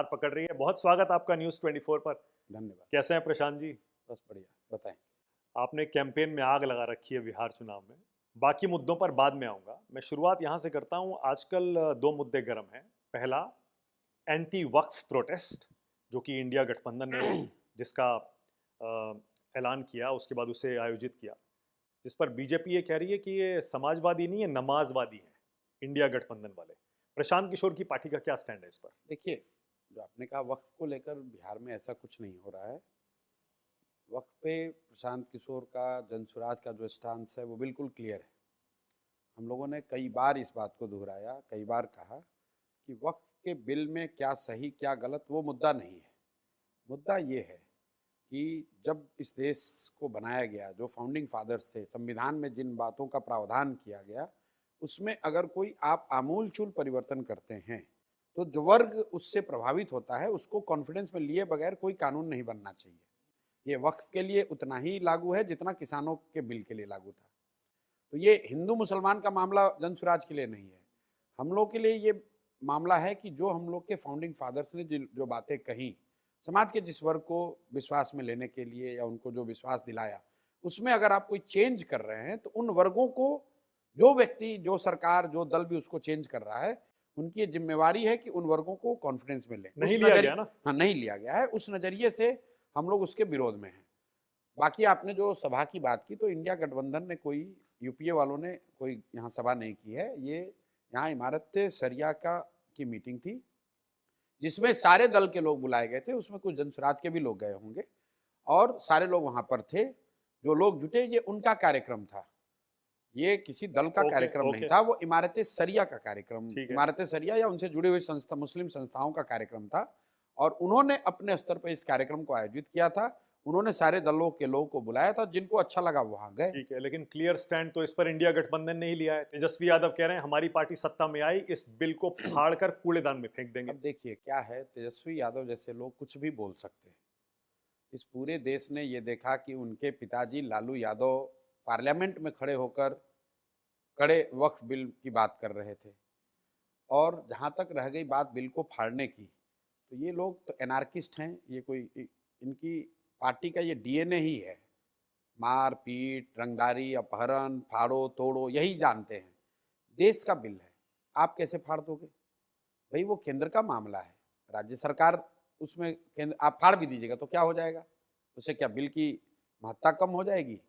पकड़ रही है। बहुत स्वागत आपका न्यूज़ 24 पर। धन्यवाद। कैसे हैं प्रशांत जी? बस बढ़िया, बताएं। आपने कैंपेन में आग लगा रखी है बिहार चुनाव में। बाकी मुद्दों पर बाद में आऊंगा, मैं शुरुआत यहां से करता हूं। आजकल दो मुद्दे गर्म हैं। पहला, एंटी वक्फ प्रोटेस्ट, जो कि इंडिया गठबंधन ने जिसका ऐलान किया, उसके बाद उसे आयोजित किया, जिस पर बीजेपी ये कह रही है कि ये समाजवादी नहीं है, नमाजवादी है इंडिया गठबंधन वाले। प्रशांत किशोर की पार्टी का क्या स्टैंड है इस पर? देखिए, जो आपने कहा वक्फ को लेकर बिहार में ऐसा कुछ नहीं हो रहा है। वक्फ पे प्रशांत किशोर का, जनसुराज का जो स्टांस है वो बिल्कुल क्लियर है। हम लोगों ने कई बार इस बात को दोहराया, कई बार कहा कि वक्फ के बिल में क्या सही क्या गलत वो मुद्दा नहीं है। मुद्दा ये है कि जब इस देश को बनाया गया, जो फाउंडिंग फादर्स थे, संविधान में जिन बातों का प्रावधान किया गया, उसमें अगर कोई आप आमूलचूल परिवर्तन करते हैं तो जो वर्ग उससे प्रभावित होता है उसको कॉन्फिडेंस में लिए बगैर कोई कानून नहीं बनना चाहिए। ये वक्फ के लिए उतना ही लागू है जितना किसानों के बिल के लिए लागू था। तो ये हिंदू मुसलमान का मामला जनसुराज के लिए नहीं है। हम लोग के लिए ये मामला है कि जो हम लोग के फाउंडिंग फादर्स ने जो बातें कही, समाज के जिस वर्ग को विश्वास में लेने के लिए या उनको जो विश्वास दिलाया, उसमें अगर आप कोई चेंज कर रहे हैं तो उन वर्गों को, जो व्यक्ति, जो सरकार, जो दल भी उसको चेंज कर रहा है, उनकी ये जिम्मेवारी है कि उन वर्गों को कॉन्फिडेंस में लें। नहीं लिया गया ना? हाँ, नहीं लिया गया है। उस नजरिए से हम लोग उसके विरोध में हैं। बाकी आपने जो सभा की बात की, तो इंडिया गठबंधन ने कोई, यूपीए वालों ने कोई यहाँ सभा नहीं की है। ये यहाँ इमारत सरिया की मीटिंग थी, जिसमें सारे दल के लोग बुलाए गए थे। उसमें कुछ जनसुराज के भी लोग गए होंगे और सारे लोग वहां पर थे। जो लोग जुटे, ये उनका कार्यक्रम था, ये किसी दल का कार्यक्रम नहीं था। वो इमारत सरिया का कार्यक्रम, इमारत सरिया या उनसे जुड़ी हुई संस्था, मुस्लिम संस्थाओं का कार्यक्रम था और उन्होंने अपने स्तर पर इस कार्यक्रम को आयोजित किया था। उन्होंने सारे दलों के लोगों को बुलाया था, जिनको अच्छा लगा वहां गए। ठीक है, लेकिन क्लियर स्टैंड तो इस पर इंडिया गठबंधन ने ही लिया है। तेजस्वी यादव कह रहे हैं हमारी पार्टी सत्ता में आई, इस बिल को फाड़कर कूड़ेदान में फेंक देंगे। अब देखिए क्या है, तेजस्वी यादव जैसे लोग कुछ भी बोल सकते हैं। इस पूरे देश ने ये देखा कि उनके पिताजी लालू यादव पार्लियामेंट में खड़े होकर कड़े वक्फ बिल की बात कर रहे थे। और जहाँ तक रह गई बात बिल को फाड़ने की, तो ये लोग तो एनार्किस्ट हैं। ये कोई, इनकी पार्टी का ये डीएनए ही है। मार पीट, रंगदारी, अपहरण, फाड़ो तोड़ो, यही जानते हैं। देश का बिल है, आप कैसे फाड़ दोगे भाई? वो केंद्र का मामला है, राज्य सरकार उसमें, केंद्र आप फाड़ भी दीजिएगा तो क्या हो जाएगा? उससे क्या बिल की महत्ता कम हो जाएगी?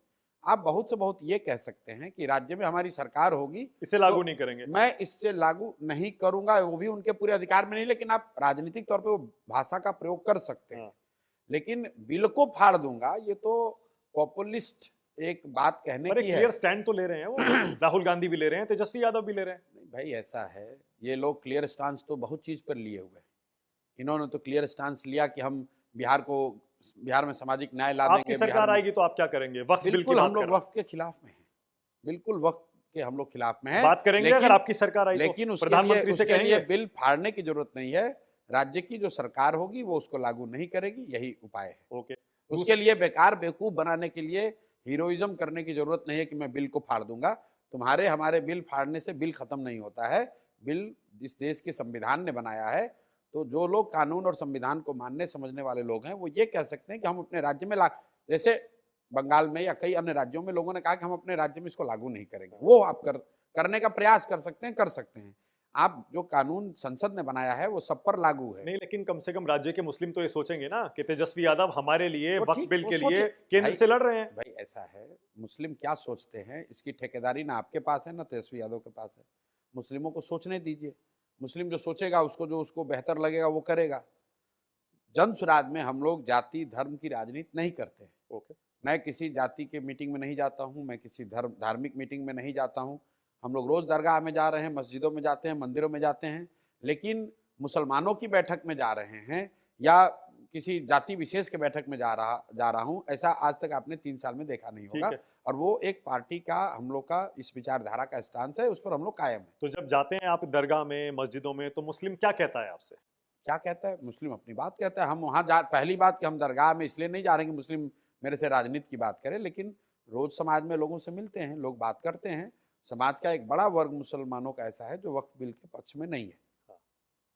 आप बहुत से बहुत ये कह सकते हैं कि राज्य में हमारी सरकार होगी, इसे लागू नहीं करेंगे। मैं इससे लागू नहीं करूंगा, वो भी उनके पूरे अधिकार में नहीं, लेकिन आप राजनीतिक तौर पे वो भाषा का प्रयोग कर सकते हैं। लेकिन बिल को फाड़ दूंगा, ये तो पॉपुलिस्ट एक बात कहने की है। क्लियर स्टैंड तो ले रहे हैं वो। राहुल गांधी भी ले रहे हैं, तेजस्वी यादव भी ले रहे हैं। नहीं भाई, ऐसा है, ये लोग क्लियर स्टांस तो बहुत चीज पर लिए हुए हैं। इन्होंने तो क्लियर स्टांस लिया कि हम बिहार में सामाजिक न्याय ला देंगे। आपकी सरकार आएगी तो आप क्या करेंगे? वक्फ बिल की बात हम लोग वक्फ के खिलाफ में हैं, बिल्कुल वक्फ के हम लोग खिलाफ में हैं। बात करेंगे अगर आपकी सरकार आई तो। लेकिन प्रधानमंत्री से कहेंगे बिल फाड़ने की जरूरत नहीं है। राज्य की जो सरकार होगी वो उसको लागू नहीं करेगी, यही उपाय है। ओके, उसके लिए बेकार बेवकूफ बनाने के लिए हीरोइज्म करने की जरूरत नहीं है कि मैं बिल को फाड़ दूंगा। तुम्हारे हमारे बिल फाड़ने से बिल खत्म नहीं होता है। बिल जिस देश के संविधान ने बनाया है, तो जो लोग कानून और संविधान को मानने समझने वाले लोग हैं, वो ये कह सकते हैं कि हम अपने राज्य में जैसे बंगाल में या कई अन्य राज्यों में लोगों ने कहा कि हम अपने राज्य में इसको लागू नहीं करेंगे। वो आप करने का प्रयास कर सकते हैं, कर सकते हैं। आप जो कानून संसद ने बनाया है वो सब पर लागू है। नहीं, लेकिन कम से कम राज्य के मुस्लिम तो ये सोचेंगे ना कि तेजस्वी यादव हमारे लिए वक्फ बिल के लिए केंद्र से लड़ रहे हैं। भाई ऐसा है, मुस्लिम क्या सोचते हैं इसकी ठेकेदारी ना आपके पास है ना तेजस्वी यादव के पास है। मुस्लिमों को सोचने दीजिए। मुस्लिम जो सोचेगा उसको बेहतर लगेगा वो करेगा। जनसुराज में हम लोग जाति धर्म की राजनीति नहीं करते। ओके, मैं किसी जाति के मीटिंग में नहीं जाता हूँ, मैं किसी धार्मिक मीटिंग में नहीं जाता हूँ। हम लोग रोज दरगाह में जा रहे हैं, मस्जिदों में जाते हैं, मंदिरों में जाते हैं, लेकिन मुसलमानों की बैठक में जा रहे हैं या किसी जाति विशेष के बैठक में जा रहा हूँ, ऐसा आज तक आपने 3 साल में देखा नहीं होगा। और वो एक पार्टी का, हम लोग का इस विचारधारा का स्टांस है, उस पर हम लोग कायम है। तो जब जाते हैं आप दरगाह में, मस्जिदों में, तो मुस्लिम क्या कहता है आपसे? क्या कहता है? मुस्लिम अपनी बात कहता है। हम वहाँ पहली बात कि हम दरगाह में इसलिए नहीं जा रहे कि मुस्लिम मेरे से राजनीति की बात करें, लेकिन रोज समाज में लोगों से मिलते हैं, लोग बात करते हैं। समाज का एक बड़ा वर्ग मुसलमानों का ऐसा है जो वक्फ बिल के पक्ष में नहीं है।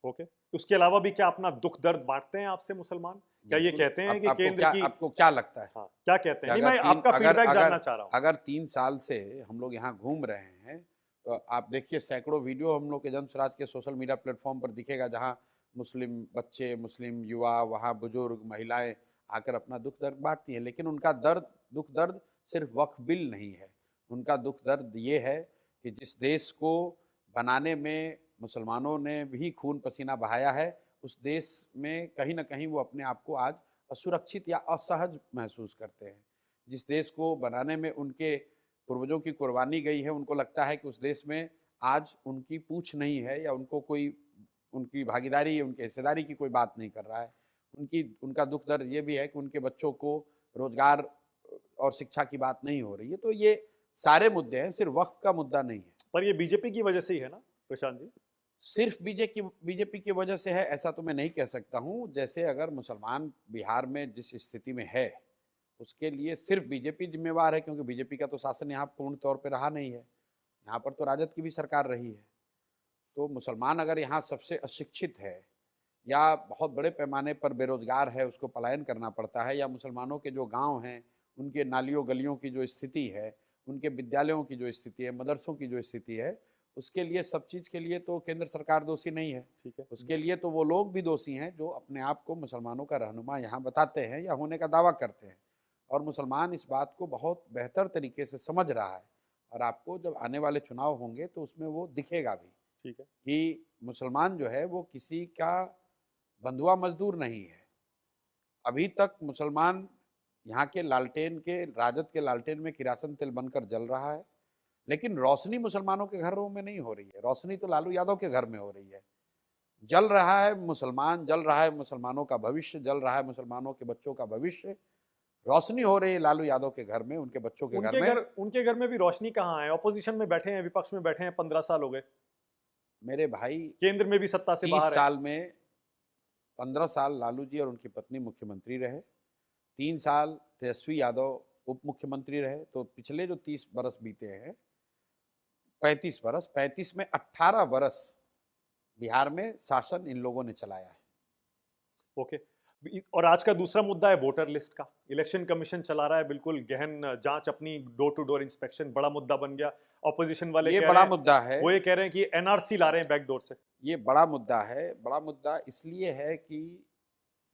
ओके, उसके अलावा भी क्या अपना दुख दर्द बांटते हैं आपसे मुसलमान? क्या ये बिल्कुल। कहते हैं अब कि केंद्र की, आपको क्या लगता है हाँ, क्या कहते कि हैं? नहीं, अगर मैं तीन आपका अगर फीडबैक अगर जानना चाह रहा हूँ। अगर 3 साल से हम लोग यहाँ घूम रहे हैं, तो आप देखिए सैकड़ों वीडियो हम लोग के जन स्वराज के सोशल मीडिया प्लेटफॉर्म पर दिखेगा, जहाँ मुस्लिम बच्चे, मुस्लिम युवा, वहाँ बुजुर्ग महिलाएं आकर अपना दुख दर्द बांटती हैं। लेकिन उनका दुख दर्द सिर्फ वक्फ बिल नहीं है। उनका दुख दर्द ये है कि जिस देश को बनाने में मुसलमानों ने भी खून पसीना बहाया है, उस देश में कहीं ना कहीं वो अपने आप को आज असुरक्षित या असहज महसूस करते हैं। जिस देश को बनाने में उनके पूर्वजों की कुर्बानी गई है, उनको लगता है कि उस देश में आज उनकी पूछ नहीं है, या उनको कोई उनकी भागीदारी, उनकी हिस्सेदारी की कोई बात नहीं कर रहा है। उनका दुख दर्द ये भी है कि उनके बच्चों को रोजगार और शिक्षा की बात नहीं हो रही है। तो ये सारे मुद्दे हैं, सिर्फ वक्फ का मुद्दा नहीं है। पर ये बीजेपी की वजह से ही है ना प्रशांत जी? सिर्फ बीजेपी की वजह से है ऐसा तो मैं नहीं कह सकता हूँ। जैसे अगर मुसलमान बिहार में जिस स्थिति में है, उसके लिए सिर्फ बीजेपी जिम्मेवार है, क्योंकि बीजेपी का तो शासन यहाँ पूर्ण तौर पे रहा नहीं है। यहाँ पर तो राजद की भी सरकार रही है। तो मुसलमान अगर यहाँ सबसे अशिक्षित है, या बहुत बड़े पैमाने पर बेरोजगार है, उसको पलायन करना पड़ता है, या मुसलमानों के जो गांव हैं उनके नालियों गलियों की जो स्थिति है, उनके विद्यालयों की जो स्थिति है, मदरसों की जो स्थिति है, उसके लिए सब चीज़ के लिए तो केंद्र सरकार दोषी नहीं है। ठीक है। उसके लिए तो वो लोग भी दोषी हैं जो अपने आप को मुसलमानों का रहनुमा यहाँ बताते हैं या होने का दावा करते हैं। और मुसलमान इस बात को बहुत बेहतर तरीके से समझ रहा है, और आपको जब आने वाले चुनाव होंगे तो उसमें वो दिखेगा भी ठीक है। कि मुसलमान जो है वो किसी का बंधुआ मजदूर नहीं है। अभी तक मुसलमान यहाँ के लालटेन के, राजद के लालटेन में किरासन तेल बनकर जल रहा है, लेकिन रोशनी मुसलमानों के घरों में नहीं हो रही है। रोशनी तो लालू यादव के घर में हो रही है। जल रहा है मुसलमान, जल रहा है मुसलमानों का भविष्य, जल रहा है मुसलमानों के बच्चों का भविष्य। रोशनी हो रही है लालू यादव के घर में, उनके बच्चों के घर में। उनके घर में भी रोशनी कहाँ है? ऑपोजिशन में बैठे हैं, विपक्ष में बैठे हैं, 15 साल हो गए। मेरे भाई, केंद्र में भी सत्ता से 30 बाहर है। साल में 15 साल लालू जी और उनकी पत्नी मुख्यमंत्री रहे, 3 साल तेजस्वी यादव उप मुख्यमंत्री रहे। तो पिछले जो 30 बरस बीते हैं, 35 बरस, 35 में 18 बरस बिहार में शासन इन लोगों ने चलाया है। ओके। और आज का दूसरा मुद्दा है वोटर लिस्ट का। इलेक्शन कमीशन चला रहा है बिल्कुल गहन जांच, अपनी डोर टू डोर इंस्पेक्शन, बड़ा मुद्दा बन गया। ऑपोजिशन वाले ये कह बड़ा रहे हैं, मुद्दा है। वो ये कह रहे हैं कि एनआरसी ला रहे हैं बैकडोर से। ये बड़ा मुद्दा है। बड़ा मुद्दा इसलिए है कि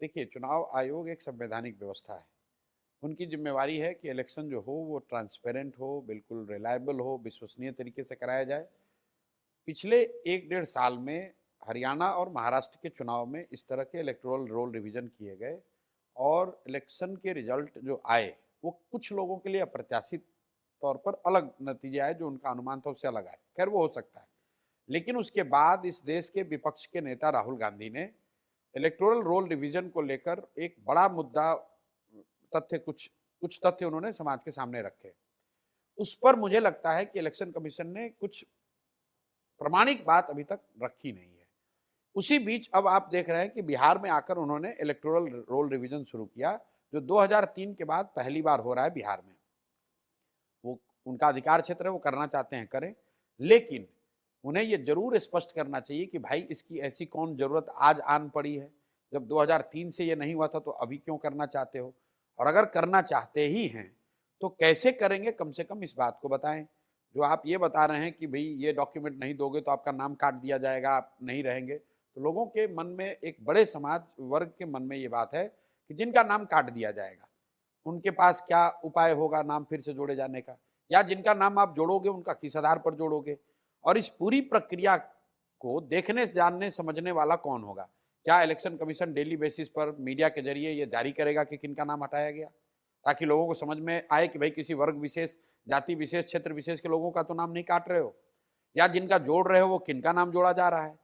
देखिए, चुनाव आयोग एक संवैधानिक व्यवस्था है। उनकी जिम्मेवारी है कि इलेक्शन जो हो वो ट्रांसपेरेंट हो, बिल्कुल रिलायबल हो, विश्वसनीय तरीके से कराया जाए। पिछले 1 डेढ़ साल में हरियाणा और महाराष्ट्र के चुनाव में इस तरह के इलेक्टोरल रोल रिवीजन किए गए, और इलेक्शन के रिजल्ट जो आए वो कुछ लोगों के लिए अप्रत्याशित तौर पर अलग नतीजे आए, जो उनका अनुमान था उससे अलग आए। खैर, वो हो सकता है। लेकिन उसके बाद इस देश के विपक्ष के नेता राहुल गांधी ने इलेक्टोरल रोल रिवीजन को लेकर एक बड़ा मुद्दा, कुछ तथ्य उन्होंने समाज के सामने रखे। उस पर मुझे लगता है कि इलेक्शन कमीशन ने कुछ प्रमाणिक बात अभी तक रखी नहीं है। उसी बीच अब आप देख रहे हैं कि बिहार में आकर उन्होंने इलेक्टोरल रोल रिवीजन शुरू किया, जो 2003 के बाद पहली बार हो रहा है बिहार में। वो उनका अधिकार क्षेत्र है, वो करना चाहते हैं करें, लेकिन उन्हें ये जरूर स्पष्ट करना चाहिए कि भाई इसकी ऐसी कौन जरूरत आज आन पड़ी है? जब 2003 से ये नहीं हुआ था तो अभी क्यों करना चाहते हो? और अगर करना चाहते ही हैं तो कैसे करेंगे, कम से कम इस बात को बताएं। जो आप ये बता रहे हैं कि भाई ये डॉक्यूमेंट नहीं दोगे तो आपका नाम काट दिया जाएगा, आप नहीं रहेंगे, तो लोगों के मन में, एक बड़े समाज वर्ग के मन में ये बात है कि जिनका नाम काट दिया जाएगा उनके पास क्या उपाय होगा नाम फिर से जोड़े जाने का, या जिनका नाम आप जोड़ोगे उनका किस आधार पर जोड़ोगे? और इस पूरी प्रक्रिया को देखने, जानने, समझने वाला कौन होगा? क्या इलेक्शन कमीशन डेली बेसिस पर मीडिया के जरिए ये जारी करेगा कि किनका नाम हटाया गया, ताकि लोगों को समझ में आए कि भाई किसी वर्ग विशेष, जाति विशेष, क्षेत्र विशेष के लोगों का तो नाम नहीं काट रहे हो, या जिनका जोड़ रहे हो वो किनका नाम जोड़ा जा रहा है?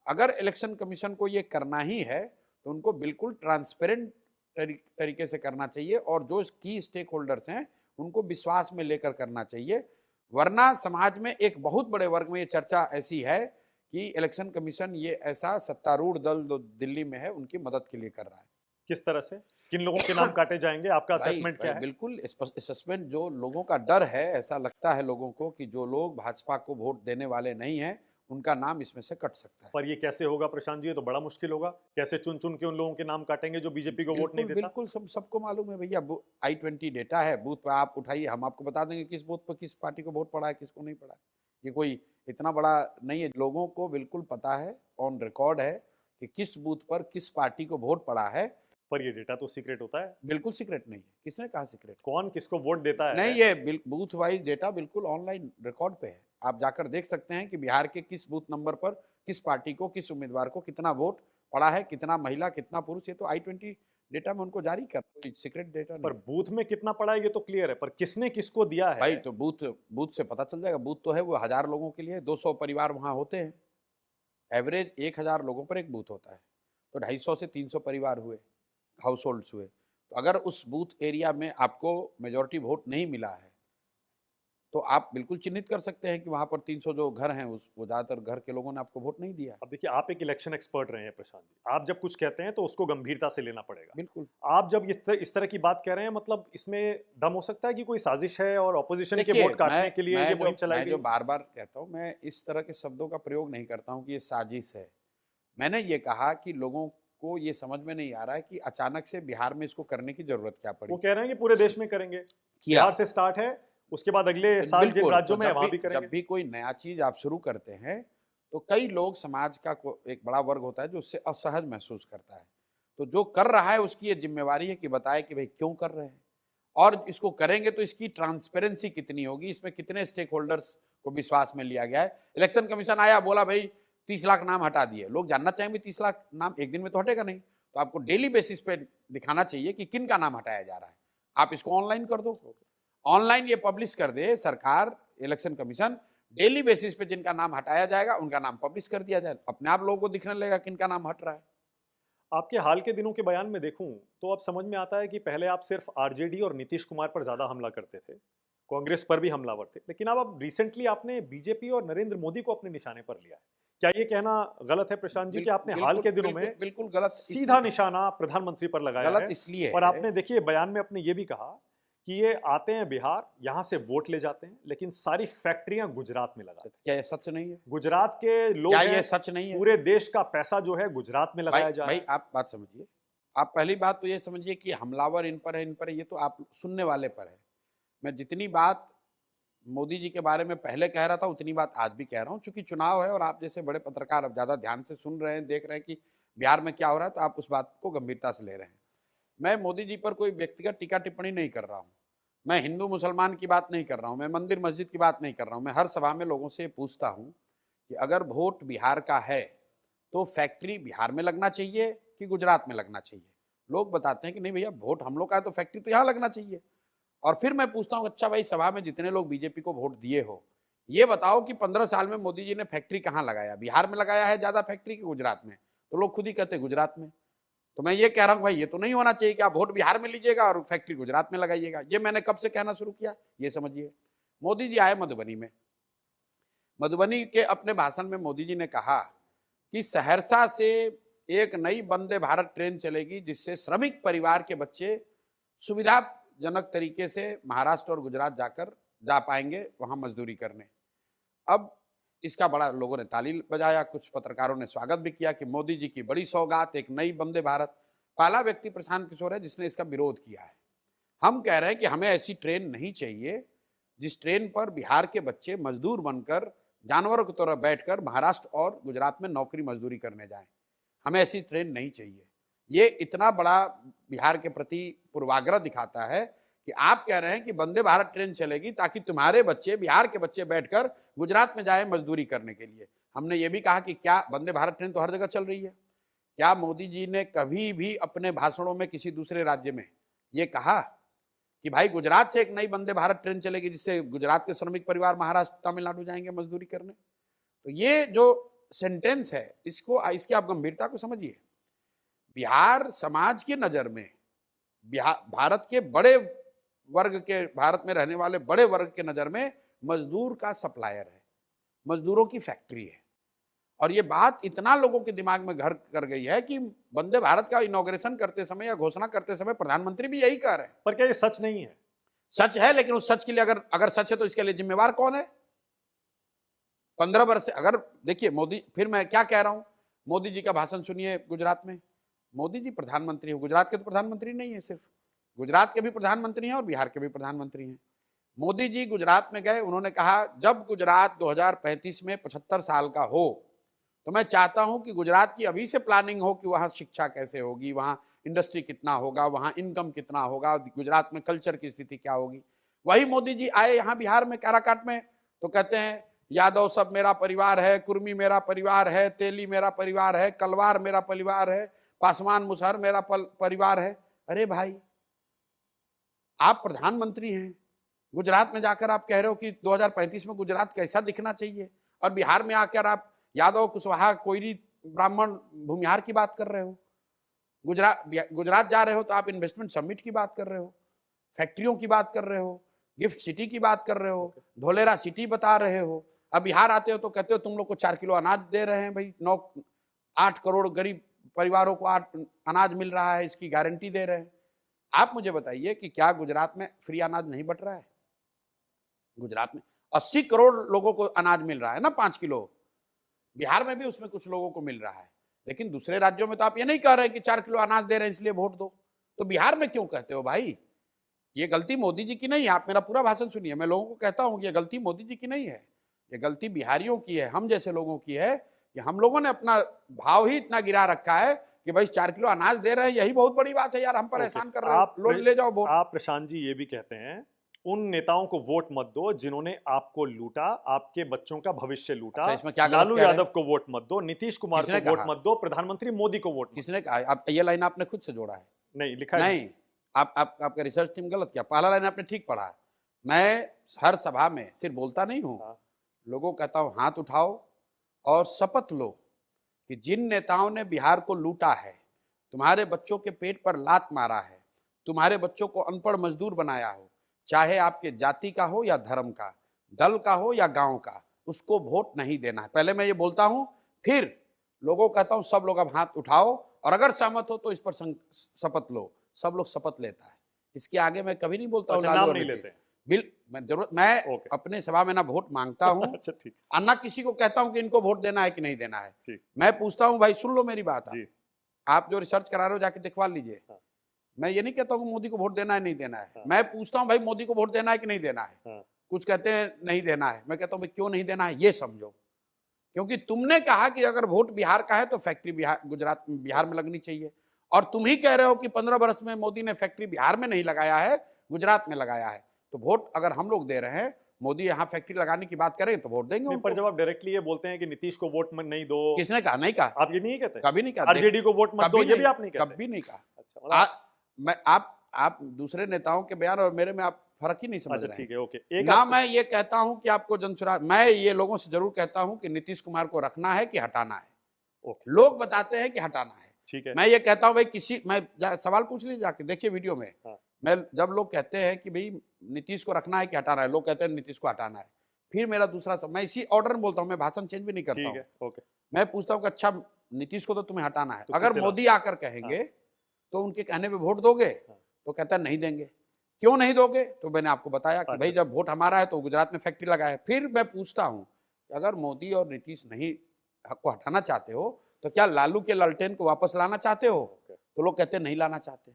अगर इलेक्शन कमीशन को ये करना ही है तो उनको बिल्कुल ट्रांसपेरेंट तरीके से करना चाहिए, और जो की स्टेक होल्डर्स हैं उनको विश्वास में लेकर करना चाहिए। वरना समाज में एक बहुत बड़े वर्ग में ये चर्चा ऐसी है कि इलेक्शन कमीशन ये ऐसा सत्तारूढ़ दल जो दिल्ली में है उनकी मदद के लिए कर रहा है। किस तरह से, किन लोगों के नाम काटे जाएंगे, आपका भाई, असेसमेंट क्या है? बिल्कुल असेसमेंट, जो लोगों का डर है, ऐसा लगता है लोगों को कि जो लोग भाजपा को वोट देने वाले नहीं हैं उनका नाम इसमें से कट सकता है। पर ये कैसे होगा प्रशांत जी? ये तो बड़ा मुश्किल होगा। कैसे चुन चुन के उन लोगों के नाम काटेंगे जो बीजेपी को वोट नहीं बिल्कुल देता? बिल्कुल, सबको मालूम है भैया। I-20 डेटा है, बूथ पे आप उठाइए, हम आपको बता देंगे किस बूथ पर किस पार्टी को वोट पड़ा है, किसको नहीं पड़ा है। ये कोई इतना बड़ा नहीं है। लोगों को बिल्कुल पता है, ऑन रिकॉर्ड है कि किस बूथ पर किस पार्टी को वोट पड़ा है। पर ये डेटा तो सीक्रेट होता है। बिल्कुल सीक्रेट नहीं है। किसने कहा सीक्रेट? कौन किसको वोट देता नहीं, है? ये बूथ वाइज डेटा बिल्कुल ऑनलाइन रिकॉर्ड पे है। आप जाकर देख सकते हैं कि बिहार के किस बूथ नंबर पर किस पार्टी को, किस उम्मीदवार को कितना वोट पड़ा है, कितना महिला, कितना पुरुष। ये तो I-20 डेटा में उनको जारी कर, कोई सीक्रेट डेटा पर नहीं। बूथ में कितना पड़ा है ये तो क्लियर है, पर किसने किसको दिया है? भाई तो बूथ बूथ से पता चल जाएगा। बूथ तो है वो 1000 लोगों के लिए, 200 परिवार वहां होते हैं। एवरेज 1000 लोगों पर एक बूथ होता है, तो 250 से 300 परिवार हुए, हाउस होल्ड्स हुए। तो अगर उस बूथ एरिया में आपको मेजोरिटी वोट नहीं मिला है, तो आप बिल्कुल चिन्हित कर सकते हैं कि वहां पर 300 जो घर हैं, उस वो ज्यादातर घर के लोगों ने आपको वोट नहीं दिया। अब देखिए, आप एक इलेक्शन एक्सपर्ट रहे हैं प्रशांत जी। आप जब कुछ कहते हैं तो उसको गंभीरता से लेना पड़ेगा। बिल्कुल। आप जब इस तरह की बात कह रहे हैं, मतलब इसमें दम हो सकता है कि कोई साजिश है और ऑपोजिशन के देखिए, वोट काटने के लिए ये मुहिम चलाई मैं गई। जो बार बार कहता हूँ, मैं इस तरह के शब्दों का प्रयोग नहीं करता हूँ कि ये साजिश है। मैंने ये कहा कि लोगों को ये समझ में नहीं आ रहा है कि अचानक से बिहार में इसको करने की जरूरत क्या पड़ी। वो कह रहे हैं कि पूरे देश में करेंगे। किया। बिहार से स्टार्ट है, उसके बाद अगले साल जिन बिल्कुल। राज्यों तो में है वहां भी जब करेंगे। भी कोई नया चीज आप शुरू करते हैं, तो कई लोग, समाज का एक बड़ा वर्ग होता है जो उससे असहज महसूस करता है। तो जो कर रहा है उसकी ये जिम्मेवारी है कि बताए कि भाई क्यों कर रहे हैं, और इसको करेंगे तो इसकी ट्रांसपेरेंसी कितनी होगी, इसमें कितने स्टेक होल्डर्स को विश्वास में लिया गया है। इलेक्शन कमीशन आया, बोला भाई 30 लाख नाम हटा दिए। लोग जानना चाहेंगे 30 लाख नाम एक दिन में तो हटेगा नहीं, तो आपको डेली बेसिस पे दिखाना चाहिए कि किन का नाम हटाया जा रहा है। आप इसको ऑनलाइन कर दो, ऑनलाइन ये पब्लिश कर दे सरकार, इलेक्शन कमीशन। डेली बेसिस पे जिनका नाम हटाया जाएगा उनका नाम पब्लिश कर दिया जाए, अपने आप लोगों को दिखने लगेगा किनका नाम हट रहा है। आपके हाल के दिनों के बयान में देखूं तो अब समझ में आता है कि पहले आप सिर्फ आरजेडी और नीतीश कुमार पर ज्यादा हमला करते थे, कांग्रेस पर भी हमलावर थे, लेकिन अब रिसेंटली आपने बीजेपी और नरेंद्र मोदी को अपने निशाने पर लिया है। क्या ये कहना गलत है प्रशांत जी कि आपने हाल के दिनों में बिल्कुल गलत, सीधा निशाना प्रधानमंत्री पर लगाया है? गलत इसलिए और है। आपने देखिए बयान में अपने ये भी कहा कि ये आते हैं बिहार, यहां से वोट ले जाते हैं, लेकिन सारी फैक्ट्रियां गुजरात में लगाते हैं। क्या ये सच नहीं है? गुजरात के लोग क्या हैं, ये सच नहीं है? पूरे देश का पैसा जो है गुजरात में लगाया जा रहा भाई है। आप बात समझिए। आप पहली बात तो ये समझिए कि हमलावर इन पर है, इन पर है, ये तो आप सुनने वाले पर है। मैं जितनी बात मोदी जी के बारे में पहले कह रहा था उतनी बात आज भी कह रहा हूँ। चूंकि चुनाव है और आप जैसे बड़े पत्रकार अब ज्यादा ध्यान से सुन रहे हैं, देख रहे हैं कि बिहार में क्या हो रहा है, तो आप उस बात को गंभीरता से ले रहे हैं। मैं मोदी जी पर कोई व्यक्तिगत टीका टिप्पणी नहीं कर रहा हूँ। मैं हिंदू मुसलमान की बात नहीं कर रहा हूँ, मैं मंदिर मस्जिद की बात नहीं कर रहा हूँ। मैं हर सभा में लोगों से पूछता हूँ कि अगर वोट बिहार का है तो फैक्ट्री बिहार में लगना चाहिए कि गुजरात में लगना चाहिए। लोग बताते हैं कि नहीं भैया, वोट हम लोग का है तो फैक्ट्री तो यहाँ लगना चाहिए। और फिर मैं पूछता हूँ, अच्छा भाई सभा में जितने लोग बीजेपी को वोट दिए हो, ये बताओ कि 15 साल में मोदी जी ने फैक्ट्री कहाँ लगाया? बिहार में लगाया है ज्यादा फैक्ट्री कि गुजरात में? तो लोग खुद ही कहते हैं गुजरात में। तो मैं ये कह रहा हूँ भाई, ये तो नहीं होना चाहिए कि आप वोट बिहार में लीजिएगा और फैक्ट्री गुजरात में लगाइएगा। ये मैंने कब से कहना शुरू किया, ये समझिए। मोदी जी आए मधुबनी में, मधुबनी के अपने भाषण में मोदी जी ने कहा कि सहरसा से एक नई वंदे भारत ट्रेन चलेगी, जिससे श्रमिक परिवार के बच्चे सुविधाजनक तरीके से महाराष्ट्र और गुजरात जा पाएंगे वहां मजदूरी करने। अब इसका बड़ा लोगों ने ताली बजाया, कुछ पत्रकारों ने स्वागत भी किया कि मोदी जी की बड़ी सौगात, एक नई वंदे भारत। पहला व्यक्ति प्रशांत किशोर है जिसने इसका विरोध किया है। हम कह रहे हैं कि हमें ऐसी ट्रेन नहीं चाहिए जिस ट्रेन पर बिहार के बच्चे मजदूर बनकर, जानवरों की तरह बैठकर महाराष्ट्र और गुजरात में नौकरी मजदूरी करने जाएं। हमें ऐसी ट्रेन नहीं चाहिए। ये इतना बड़ा बिहार के प्रति पूर्वाग्रह दिखाता है कि आप कह रहे हैं कि वंदे भारत ट्रेन चलेगी ताकि तुम्हारे बच्चे, बिहार के बच्चे बैठकर गुजरात में जाए मजदूरी करने के लिए। हमने ये भी कहा कि क्या वंदे भारत ट्रेन तो हर जगह चल रही है, क्या मोदी जी ने कभी भी अपने भाषणों में किसी दूसरे राज्य में ये कहा कि भाई गुजरात से एक नई वंदे भारत ट्रेन चलेगी जिससे गुजरात के श्रमिक परिवार महाराष्ट्र, तमिलनाडु जाएंगे मजदूरी करने? तो ये जो सेंटेंस है, इसकी आप गंभीरता को समझिए। बिहार समाज की नजर में, भारत के बड़े वर्ग के, भारत में रहने वाले बड़े वर्ग के नजर में मजदूर का सप्लायर है, मजदूरों की फैक्ट्री है। और ये बात इतना लोगों के दिमाग में घर कर गई है कि वंदे भारत का इनॉग्रेशन करते समय या घोषणा करते समय प्रधानमंत्री भी यही कह रहे हैं। पर क्या ये सच नहीं है? सच है, लेकिन उस सच के लिए अगर सच है तो इसके लिए जिम्मेवार कौन है? 15 वर्ष से अगर देखिए मोदी, फिर मैं क्या कह रहा हूं, मोदी जी का भाषण सुनिए गुजरात में। मोदी जी प्रधानमंत्री हो, गुजरात के तो प्रधानमंत्री नहीं है, सिर्फ गुजरात के भी प्रधानमंत्री हैं और बिहार के भी प्रधानमंत्री हैं। मोदी जी गुजरात में गए, उन्होंने कहा जब गुजरात 2035 में 75 साल का हो तो मैं चाहता हूं कि गुजरात की अभी से प्लानिंग हो कि वहां शिक्षा कैसे होगी, वहां इंडस्ट्री कितना होगा, वहां इनकम कितना होगा, गुजरात में कल्चर की स्थिति क्या होगी। वही मोदी जी आए यहाँ बिहार में काराकाट में, तो कहते हैं यादव सब मेरा परिवार है, कुर्मी मेरा परिवार है, तेली मेरा परिवार है, कलवार मेरा परिवार है, पासवान मुसहर मेरा परिवार है। अरे भाई, आप प्रधानमंत्री हैं, गुजरात में जाकर आप कह रहे हो कि 2035 में गुजरात कैसा दिखना चाहिए, और बिहार में आकर आप यादव, कुशवाहा, कोयरी, ब्राह्मण, भूमिहार की बात कर रहे हो। गुजरात जा रहे हो तो आप इन्वेस्टमेंट समिट की बात कर रहे हो, फैक्ट्रियों की बात कर रहे हो, गिफ्ट सिटी की बात कर रहे हो, धोलेरा सिटी बता रहे हो। अब बिहार आते हो तो कहते हो तुम लोग को 4 किलो अनाज दे रहे हैं भाई, 8 करोड़ गरीब परिवारों को अनाज मिल रहा है, इसकी गारंटी दे रहे हैं। आप मुझे बताइए कि क्या गुजरात में फ्री अनाज नहीं बट रहा है? गुजरात में 80 करोड़ लोगों को अनाज मिल रहा है ना, 5 किलो। बिहार में भी उसमें कुछ लोगों को मिल रहा है, लेकिन दूसरे राज्यों में तो आप ये नहीं कह रहे कि 4 किलो अनाज दे रहे हैं इसलिए वोट दो। तो बिहार में क्यों कहते हो भाई? ये गलती मोदी जी की नहीं है। आप मेरा पूरा भाषण सुनिए, मैं लोगों को कहता हूं कि ये गलती मोदी जी की नहीं है, ये गलती बिहारियों की है, हम जैसे लोगों की है कि हम लोगों ने अपना भाव ही इतना गिरा रखा है कि भाई 4 किलो अनाज दे रहे हैं, यही बहुत बड़ी बात है यार, हम पर एहसान कर रहे हो, लो ले जाओ वोट। आप प्रशांत जी ये भी कहते हैं उन नेताओं को वोट मत दो जिन्होंने आपको लूटा, आपके बच्चों का भविष्य लूटा। अच्छा, इसमें क्या गलत लालू कह रहे हैं? यादव को वोट मत दो, नीतीश कुमार किसने को वोट कहा? मत दो, प्रधानमंत्री मोदी को वोट मत किसने कहा? आप ये लाइन आपने खुद से जोड़ा है? दो। नहीं लिखा है नहीं, आपका रिसर्च टीम गलत किया। पहला लाइन आपने ठीक पढ़ा है। मैं हर सभा में सिर्फ बोलता नहीं हूं, हाँ। लोगों को कहता हूं हाथ उठाओ और शपथ लो कि जिन नेताओं ने बिहार को लूटा है, तुम्हारे बच्चों के पेट पर लात मारा है, तुम्हारे बच्चों को अनपढ़ मजदूर बनाया हो, चाहे आपके जाति का हो या धर्म का, दल का हो या गांव का, उसको वोट नहीं देना है। पहले मैं ये बोलता हूं, फिर लोगों को कहता हूं सब लोग अब हाथ उठाओ और अगर सहमत हो तो इस पर शपथ लो। सब लोग शपथ लेता है, इसके आगे मैं कभी नहीं बोलता हूं अच्छा, नाम नहीं लेते मैं अपने सभा में ना वोट मांगता हूं अच्छा ठीक, और ना किसी को कहता हूं कि इनको वोट देना है कि नहीं देना है। ठीक। मैं पूछता हूं भाई, सुन लो मेरी बात, जी। आप जो रिसर्च करा रहे हो जाके दिखवा लीजिए। हाँ। मैं ये नहीं कहता हूं कि मोदी को वोट देना है नहीं देना है। हाँ। मैं पूछता हूं भाई मोदी को वोट देना है कि नहीं देना है। हाँ। कुछ कहते हैं नहीं देना है, मैं कहता हूं भाई क्यों नहीं देना है ये समझो। क्योंकि तुमने कहा कि अगर वोट बिहार का है तो फैक्ट्री बिहार में लगनी चाहिए, और तुम ही कह रहे हो कि 15 वर्ष में मोदी ने फैक्ट्री बिहार में नहीं लगाया है, गुजरात में लगाया है। तो वोट अगर हम लोग दे रहे हैं, मोदी यहाँ फैक्ट्री लगाने की बात करें तो वोट देंगे नहीं, उनको। पर जब आप डायरेक्टली ये बोलते हैं कि नीतीश को वोट में नहीं दो, किसने कहा? नहीं कहा। आप ये नहीं कहते? कभी नहीं कहा। आरजेडी को वोट मत दो, ये भी आप नहीं कहते? कभी नहीं कहा। अच्छा, मतलब आप दूसरे नेताओं के बयान और मेरे में आप फर्क ही नहीं समझ अच्छा रहे ठीक हैं। है, ओके। ना मैं ये कहता हूं कि आपको जनसुराज, मैं ये लोगों से जरूर कहता हूं कि नीतीश कुमार को रखना है कि हटाना है। ओके, लोग बताते हैं कि हटाना है, ठीक है। मैं ये कहता हूं भाई मैं सवाल पूछ लीजिए जाके, देखिए वीडियो में। हाँ। मैं जब लोग कहते हैं कि भाई नीतीश को रखना है कि हटाना है, लोग कहते हैं नीतीश को हटाना है, फिर मेरा दूसरा मैं इसी ऑर्डर में बोलता हूं, मैं भाषण चेंज भी नहीं करता ठीक है, हूं। ओके। मैं पूछता हूं कि अच्छा नीतीश को तो तुम्हें हटाना है, तो अगर किसे मोदी आकर कहेंगे तो उनके कहने पे वोट दोगे? तो कहता है नहीं देंगे। क्यों नहीं दोगे? तो मैंने आपको बताया कि भाई जब वोट हमारा है तो गुजरात में फैक्ट्री लगाए। फिर मैं पूछता हूं कि अगर मोदी और नीतीश नहीं को हटाना चाहते हो तो क्या लालू के लालटेन को वापस लाना चाहते हो? तो लोग कहते हैं नहीं लाना चाहते।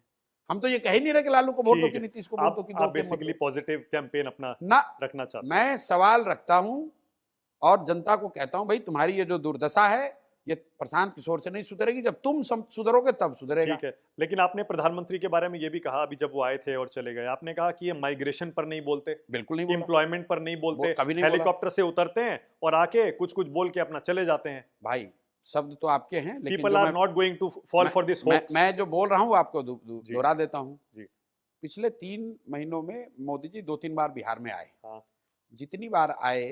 हम तो ये कह ही नहीं रहे कि लालू को वोट दो कि नीतीश को वोट दो कि आप बेसिकली पॉजिटिव कैंपेन अपना ना रखना चाहते हैं। मैं सवाल रखता हूं और जनता को कहता हूं भाई तुम्हारी ये जो दुर्दशा है ये प्रशांत किशोर से नहीं सुधरेगी, जब तुम सुधरोगे तब सुधरेगा। ठीक है, लेकिन आपने प्रधानमंत्री के बारे में ये भी कहा अभी जब वो आए थे और चले गए, आपने कहा कि ये माइग्रेशन पर नहीं बोलते, बिल्कुल नहीं बोला। एम्प्लॉयमेंट पर नहीं बोलते, कभी नहीं हेलीकॉप्टर से उतरते हैं और आके कुछ कुछ बोल के अपना चले जाते हैं। भाई शब्द तो आपके हैं, लेकिन people are not going to fall for this hoax. मैं जो बोल रहा हूं आपको दोहरा देता हूं। जी। पिछले 3 महीनों में मोदी जी 2-3 बार बिहार में आए। हाँ। जितनी बार आए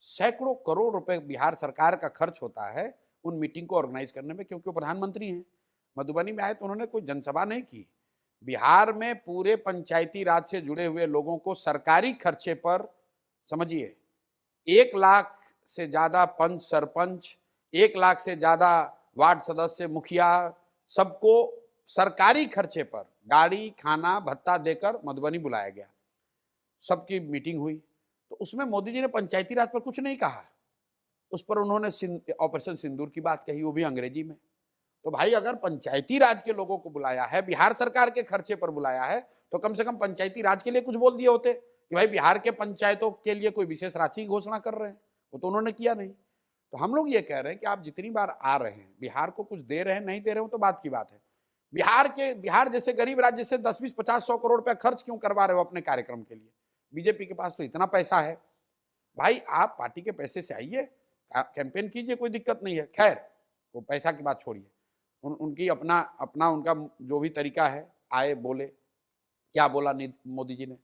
सैकड़ों करोड़ रुपए बिहार सरकार का खर्च होता है उन मीटिंग को ऑर्गेनाइज करने में, क्योंकि वो प्रधानमंत्री हैं। मधुबनी में आए तो उन्होंने कोई जनसभा नहीं की। बिहार में पूरे पंचायती राज से जुड़े हुए लोगों को सरकारी खर्चे पर, समझिए 1 लाख से ज्यादा पंच सरपंच, 1 लाख से ज्यादा वार्ड सदस्य, मुखिया, सबको सरकारी खर्चे पर गाड़ी, खाना, भत्ता देकर मधुबनी बुलाया गया। सबकी मीटिंग हुई तो उसमें मोदी जी ने पंचायती राज पर कुछ नहीं कहा। उस पर उन्होंने ऑपरेशन सिंदूर की बात कही, वो भी अंग्रेजी में। तो भाई अगर पंचायती राज के लोगों को बुलाया है, बिहार सरकार के खर्चे पर बुलाया है, तो कम से कम पंचायती राज के लिए कुछ बोल दिए होते कि भाई बिहार के पंचायतों के लिए कोई विशेष राशि की घोषणा कर रहे हैं। वो तो उन्होंने किया नहीं। तो हम लोग ये कह रहे हैं कि आप जितनी बार आ रहे हैं, बिहार को कुछ दे रहे हैं नहीं दे रहे हो तो बात की बात है। बिहार जैसे गरीब राज्य से 10, 20, 50, 100 करोड़ रुपया खर्च क्यों करवा रहे हो अपने कार्यक्रम के लिए? बीजेपी के पास तो इतना पैसा है। भाई आप पार्टी के पैसे से आइए, कैंपेन कीजिए, कोई दिक्कत नहीं है। खैर वो पैसा की बात छोड़िए, उनकी अपना उनका जो भी तरीका है, आए बोले। क्या बोला मोदी जी ने?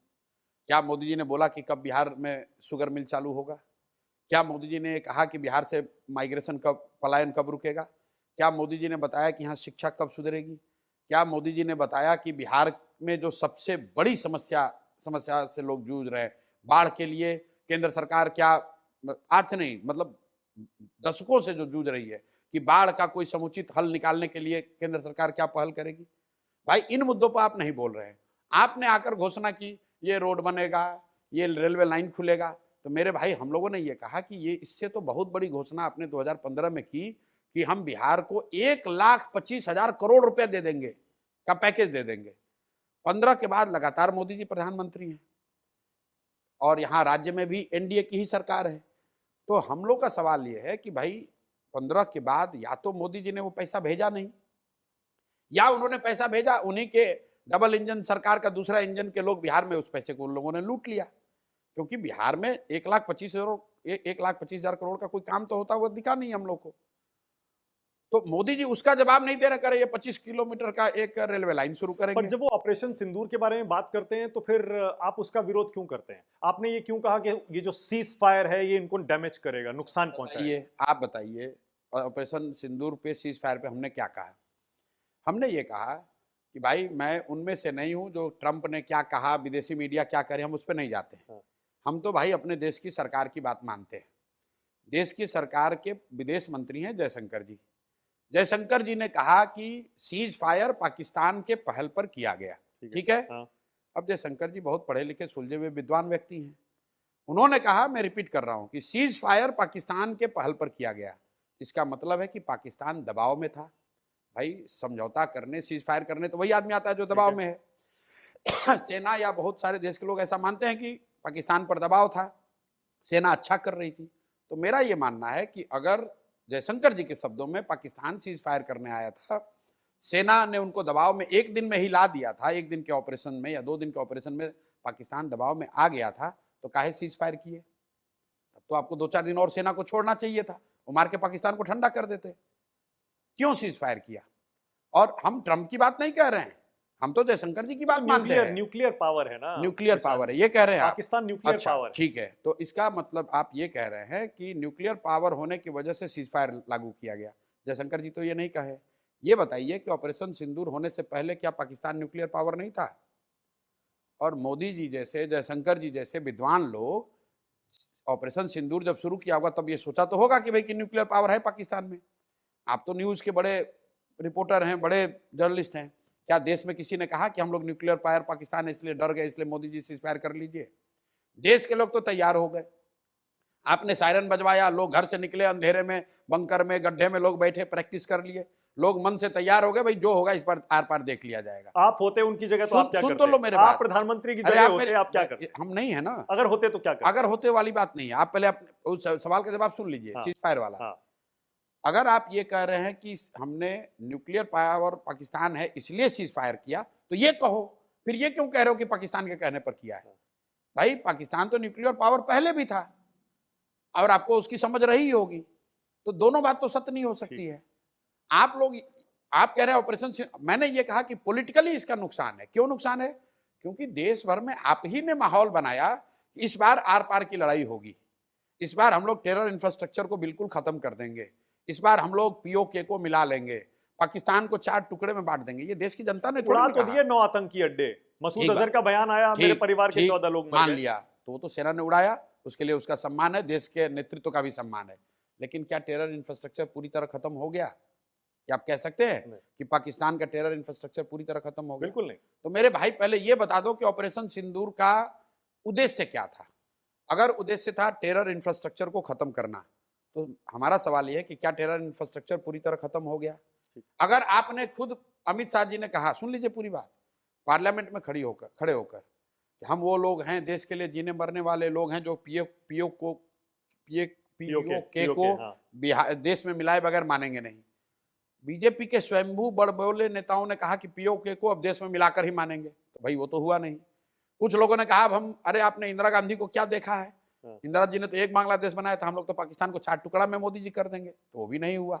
क्या मोदी जी ने बोला कि कब बिहार में शुगर मिल चालू होगा? क्या मोदी जी ने कहा कि बिहार से माइग्रेशन कब, पलायन कब रुकेगा? क्या मोदी जी ने बताया कि यहाँ शिक्षा कब सुधरेगी? क्या मोदी जी ने बताया कि बिहार में जो सबसे बड़ी समस्या से लोग जूझ रहे हैं, बाढ़ के लिए केंद्र सरकार क्या, आज से नहीं मतलब दशकों से जो जूझ रही है, कि बाढ़ का कोई समुचित हल निकालने के लिए केंद्र सरकार क्या पहल करेगी? भाई इन मुद्दों पर आप नहीं बोल रहे हैं। आपने आकर घोषणा की ये रोड बनेगा, ये रेलवे लाइन खुलेगा। तो मेरे भाई हम लोगों ने ये कहा कि ये इससे तो बहुत बड़ी घोषणा आपने 2015 में की कि हम बिहार को 1,25,000 करोड़ रुपए दे देंगे का पैकेज दे देंगे। 15 के बाद लगातार मोदी जी प्रधानमंत्री हैं और यहाँ राज्य में भी एनडीए की ही सरकार है। तो हम लोग का सवाल ये है कि भाई 15 के बाद या तो मोदी जी ने वो पैसा भेजा नहीं, या उन्होंने पैसा भेजा, उन्हीं के डबल इंजन सरकार का दूसरा इंजन के लोग बिहार में उस पैसे को उन लोगों ने लूट लिया। क्योंकि बिहार में 1,25,000 करोड़ का कोई काम तो होता हुआ दिखा नहीं हम लोग को। तो मोदी जी उसका जवाब नहीं दे रहे, करे ये 25 किलोमीटर का एक रेलवे लाइन शुरू पर करेंगे। जब वो ऑपरेशन सिंदूर के बारे में बात करते हैं तो फिर आप उसका विरोध क्यों करते हैं? आपने ये क्यों कहा कि ये जो सीज फायर है ये इनको डैमेज करेगा, नुकसान पहुंचाएगा? आप बताइए, ऑपरेशन सिंदूर पे, सीज फायर पे हमने क्या कहा? हमने ये कहा कि भाई मैं उनमें से नहीं हूं जो ट्रंप ने क्या कहा, विदेशी मीडिया क्या करे, हम उस पर नहीं जाते हैं। हम तो भाई अपने देश की सरकार की बात मानते हैं। देश की सरकार के विदेश मंत्री हैं जयशंकर जी। जयशंकर जी ने कहा कि सीज फायर पाकिस्तान के पहल पर किया गया। ठीक है। हाँ। अब जयशंकर जी बहुत पढ़े लिखे सुलझे हुए विद्वान व्यक्ति हैं। उन्होंने कहा, मैं रिपीट कर रहा हूं, कि सीज फायर पाकिस्तान के पहल पर किया गया। इसका मतलब है कि पाकिस्तान दबाव में था। भाई समझौता करने, सीज फायर करने तो वही आदमी आता है जो दबाव में है। सेना या बहुत सारे देश के लोग ऐसा मानते हैं कि पाकिस्तान पर दबाव था, सेना अच्छा कर रही थी। तो मेरा ये मानना है कि अगर जयशंकर जी के शब्दों में पाकिस्तान सीज फायर करने आया था, सेना ने उनको दबाव में एक दिन में हिला दिया था, एक दिन के ऑपरेशन में या 2 दिन के ऑपरेशन में पाकिस्तान दबाव में आ गया था, तो काहे सीज फायर किए? तब तो आपको 2-4 दिन और सेना को छोड़ना चाहिए था, वो मार के पाकिस्तान को ठंडा कर देते। क्यों सीज फायर किया? और हम ट्रंप की बात नहीं कह रहे हैं, हम तो जयशंकर जी की बात मानते हैं। न्यूक्लियर पावर है ना, न्यूक्लियर पावर है ये कह रहे हैं पाकिस्तान न्यूक्लियर पावर है। ठीक है, तो इसका मतलब आप ये कह रहे हैं कि न्यूक्लियर पावर होने की वजह से सीज फायर लागू किया गया। जयशंकर जी तो ये नहीं कहे। ये बताइए कि ऑपरेशन सिंदूर होने से पहले क्या पाकिस्तान न्यूक्लियर पावर नहीं था? और मोदी जी जैसे, जयशंकर जी जैसे विद्वान लोग ऑपरेशन सिंदूर जब शुरू किया होगा तब ये सोचा तो होगा कि भाई कि न्यूक्लियर पावर है पाकिस्तान में। आप तो न्यूज के बड़े रिपोर्टर हैं, बड़े जर्नलिस्ट हैं। क्या देश में किसी ने कहा कि हम लोग न्यूक्लियर पावर पाकिस्तान है इसलिए डर गए, इसलिए मोदी जी सीज फायर कर लीजिए? देश के लोग तो तैयार हो गए। आपने सायरन बजवाया, लोग घर से निकले अंधेरे में, बंकर में, गड्ढे में लोग बैठे, प्रैक्टिस कर लिए। लोग मन से तैयार हो गए, भाई जो होगा इस पर आर पार देख लिया जाएगा। आप होते उनकी जगह तो आप क्या करते? सुन तो लो मेरे आप बात। प्रधानमंत्री की जगह होते आप क्या करते? हम नहीं है ना। अगर होते तो क्या करते? अगर होते वाली बात नहीं है, आप पहले उस सवाल का जवाब सुन लीजिए। सीज फायर वाला, अगर आप ये कह रहे हैं कि हमने न्यूक्लियर पावर पाकिस्तान है इसलिए सीज फायर किया, तो ये कहो, फिर ये क्यों कह रहे हो कि पाकिस्तान के कहने पर किया है? भाई पाकिस्तान तो न्यूक्लियर पावर पहले भी था और आपको उसकी समझ रही होगी। तो दोनों बात तो सत्य नहीं हो सकती है। आप लोग, आप कह रहे हैं ऑपरेशन, मैंने ये कहा कि पॉलिटिकली इसका नुकसान है। क्यों नुकसान है? क्योंकि देश भर में आप ही ने माहौल बनाया कि इस बार आर पार की लड़ाई होगी, इस बार हम लोग टेरर इंफ्रास्ट्रक्चर को बिल्कुल खत्म कर देंगे, इस बार हम लोग पीओके को मिला लेंगे, पाकिस्तान को 4 टुकड़े में बांट देंगे। ये देश की जनता ने उड़ा तो दिए 9 आतंकी अड्डे। मसूद अजहर का बयान आया, मेरे परिवार के 14 लोग मान लिया, तो वो तो सेना ने उड़ाया, उसके लिए उसका सम्मान है, देश के नेतृत्व का भी सम्मान है। लेकिन क्या टेरर इंफ्रास्ट्रक्चर पूरी तरह खत्म हो गया? क्या आप कह सकते हैं कि पाकिस्तान का टेरर इंफ्रास्ट्रक्चर पूरी तरह खत्म हो गया? बिल्कुल नहीं। तो मेरे भाई पहले ये बता दो कि ऑपरेशन सिंदूर का उद्देश्य क्या था? अगर उद्देश्य था टेरर इंफ्रास्ट्रक्चर को खत्म करना, तो हमारा सवाल ये है कि क्या टेरर इंफ्रास्ट्रक्चर पूरी तरह खत्म हो गया? ठीक। अगर आपने खुद अमित शाह जी ने कहा, सुन लीजिए पूरी बात, पार्लियामेंट में खड़े होकर कि हम वो लोग हैं, देश के लिए जीने मरने वाले लोग हैं जो पीओके को हाँ। बिहार देश में मिलाए बगैर मानेंगे नहीं। बीजेपी के स्वयंभू बड़बोले नेताओं ने कहा कि पीओके को अब देश में मिलाकर ही मानेंगे, तो भाई वो तो हुआ नहीं। कुछ लोगों ने कहा अब हम, अरे आपने इंदिरा गांधी को क्या देखा है, हाँ। इंदिरा जी ने तो एक बांग्लादेश बनाया था, हम लोग तो पाकिस्तान को 4 टुकड़ा में मोदी जी कर देंगे, तो वो भी नहीं हुआ।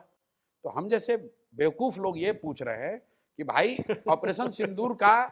तो हम जैसे बेवकूफ लोग ये पूछ रहे हैं कि भाई ऑपरेशन सिंदूर का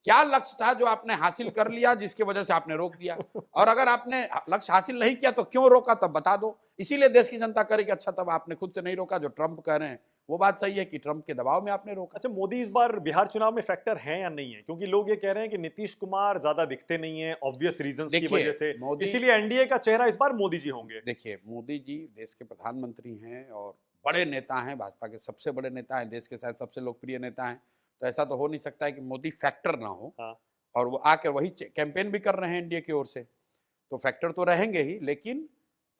क्या लक्ष्य था जो आपने हासिल कर लिया, जिसकी वजह से आपने रोक दिया, और अगर आपने लक्ष्य हासिल नहीं किया तो क्यों रोका, तब बता दो। इसीलिए देश की जनता करेगी अच्छा, तब आपने खुद से नहीं रोका। जो ट्रंप कह रहे हैं वो बात सही है कि ट्रंप के दबाव में आपने रोका। अच्छा, मोदी इस बार बिहार चुनाव में फैक्टर हैं या नहीं है? क्योंकि लोग ये कह रहे हैं कि नीतीश कुमार ज्यादा दिखते नहीं है ऑब्वियस रीजंस की देखिए, वजह से, मोदी, इसीलिए एनडीए का चेहरा इस बार मोदी जी होंगे। देखिए मोदी जी देश के प्रधानमंत्री हैं और बड़े नेता हैं, भाजपा के सबसे बड़े नेता हैं, देश के शायद सबसे लोकप्रिय नेता हैं, तो ऐसा तो हो नहीं सकता है कि मोदी फैक्टर ना हो। हाँ। और वो आकर वही कैंपेन भी कर रहे हैं एनडीए की ओर से, तो फैक्टर तो रहेंगे ही, लेकिन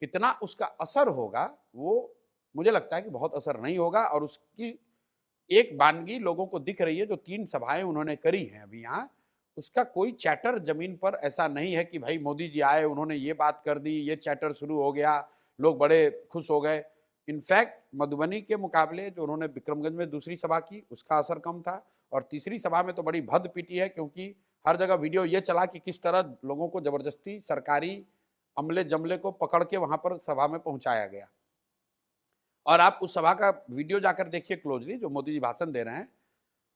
कितना उसका असर होगा वो मुझे लगता है कि बहुत असर नहीं होगा। और उसकी एक वानगी लोगों को दिख रही है, जो 3 सभाएं उन्होंने करी हैं अभी यहाँ, उसका कोई चैटर जमीन पर ऐसा नहीं है कि भाई मोदी जी आए, उन्होंने ये बात कर दी, ये चैटर शुरू हो गया, लोग बड़े खुश हो गए। इनफैक्ट मधुबनी के मुकाबले जो उन्होंने विक्रमगंज में दूसरी सभा की, उसका असर कम था, और तीसरी सभा में तो बड़ी भद्द पीटी है, क्योंकि हर जगह वीडियो ये चला कि किस तरह लोगों को जबरदस्ती सरकारी अमले जमले को पकड़ के वहां पर सभा में पहुंचाया गया। और आप उस सभा का वीडियो जाकर देखिए क्लोजली, जो मोदी जी भाषण दे रहे हैं,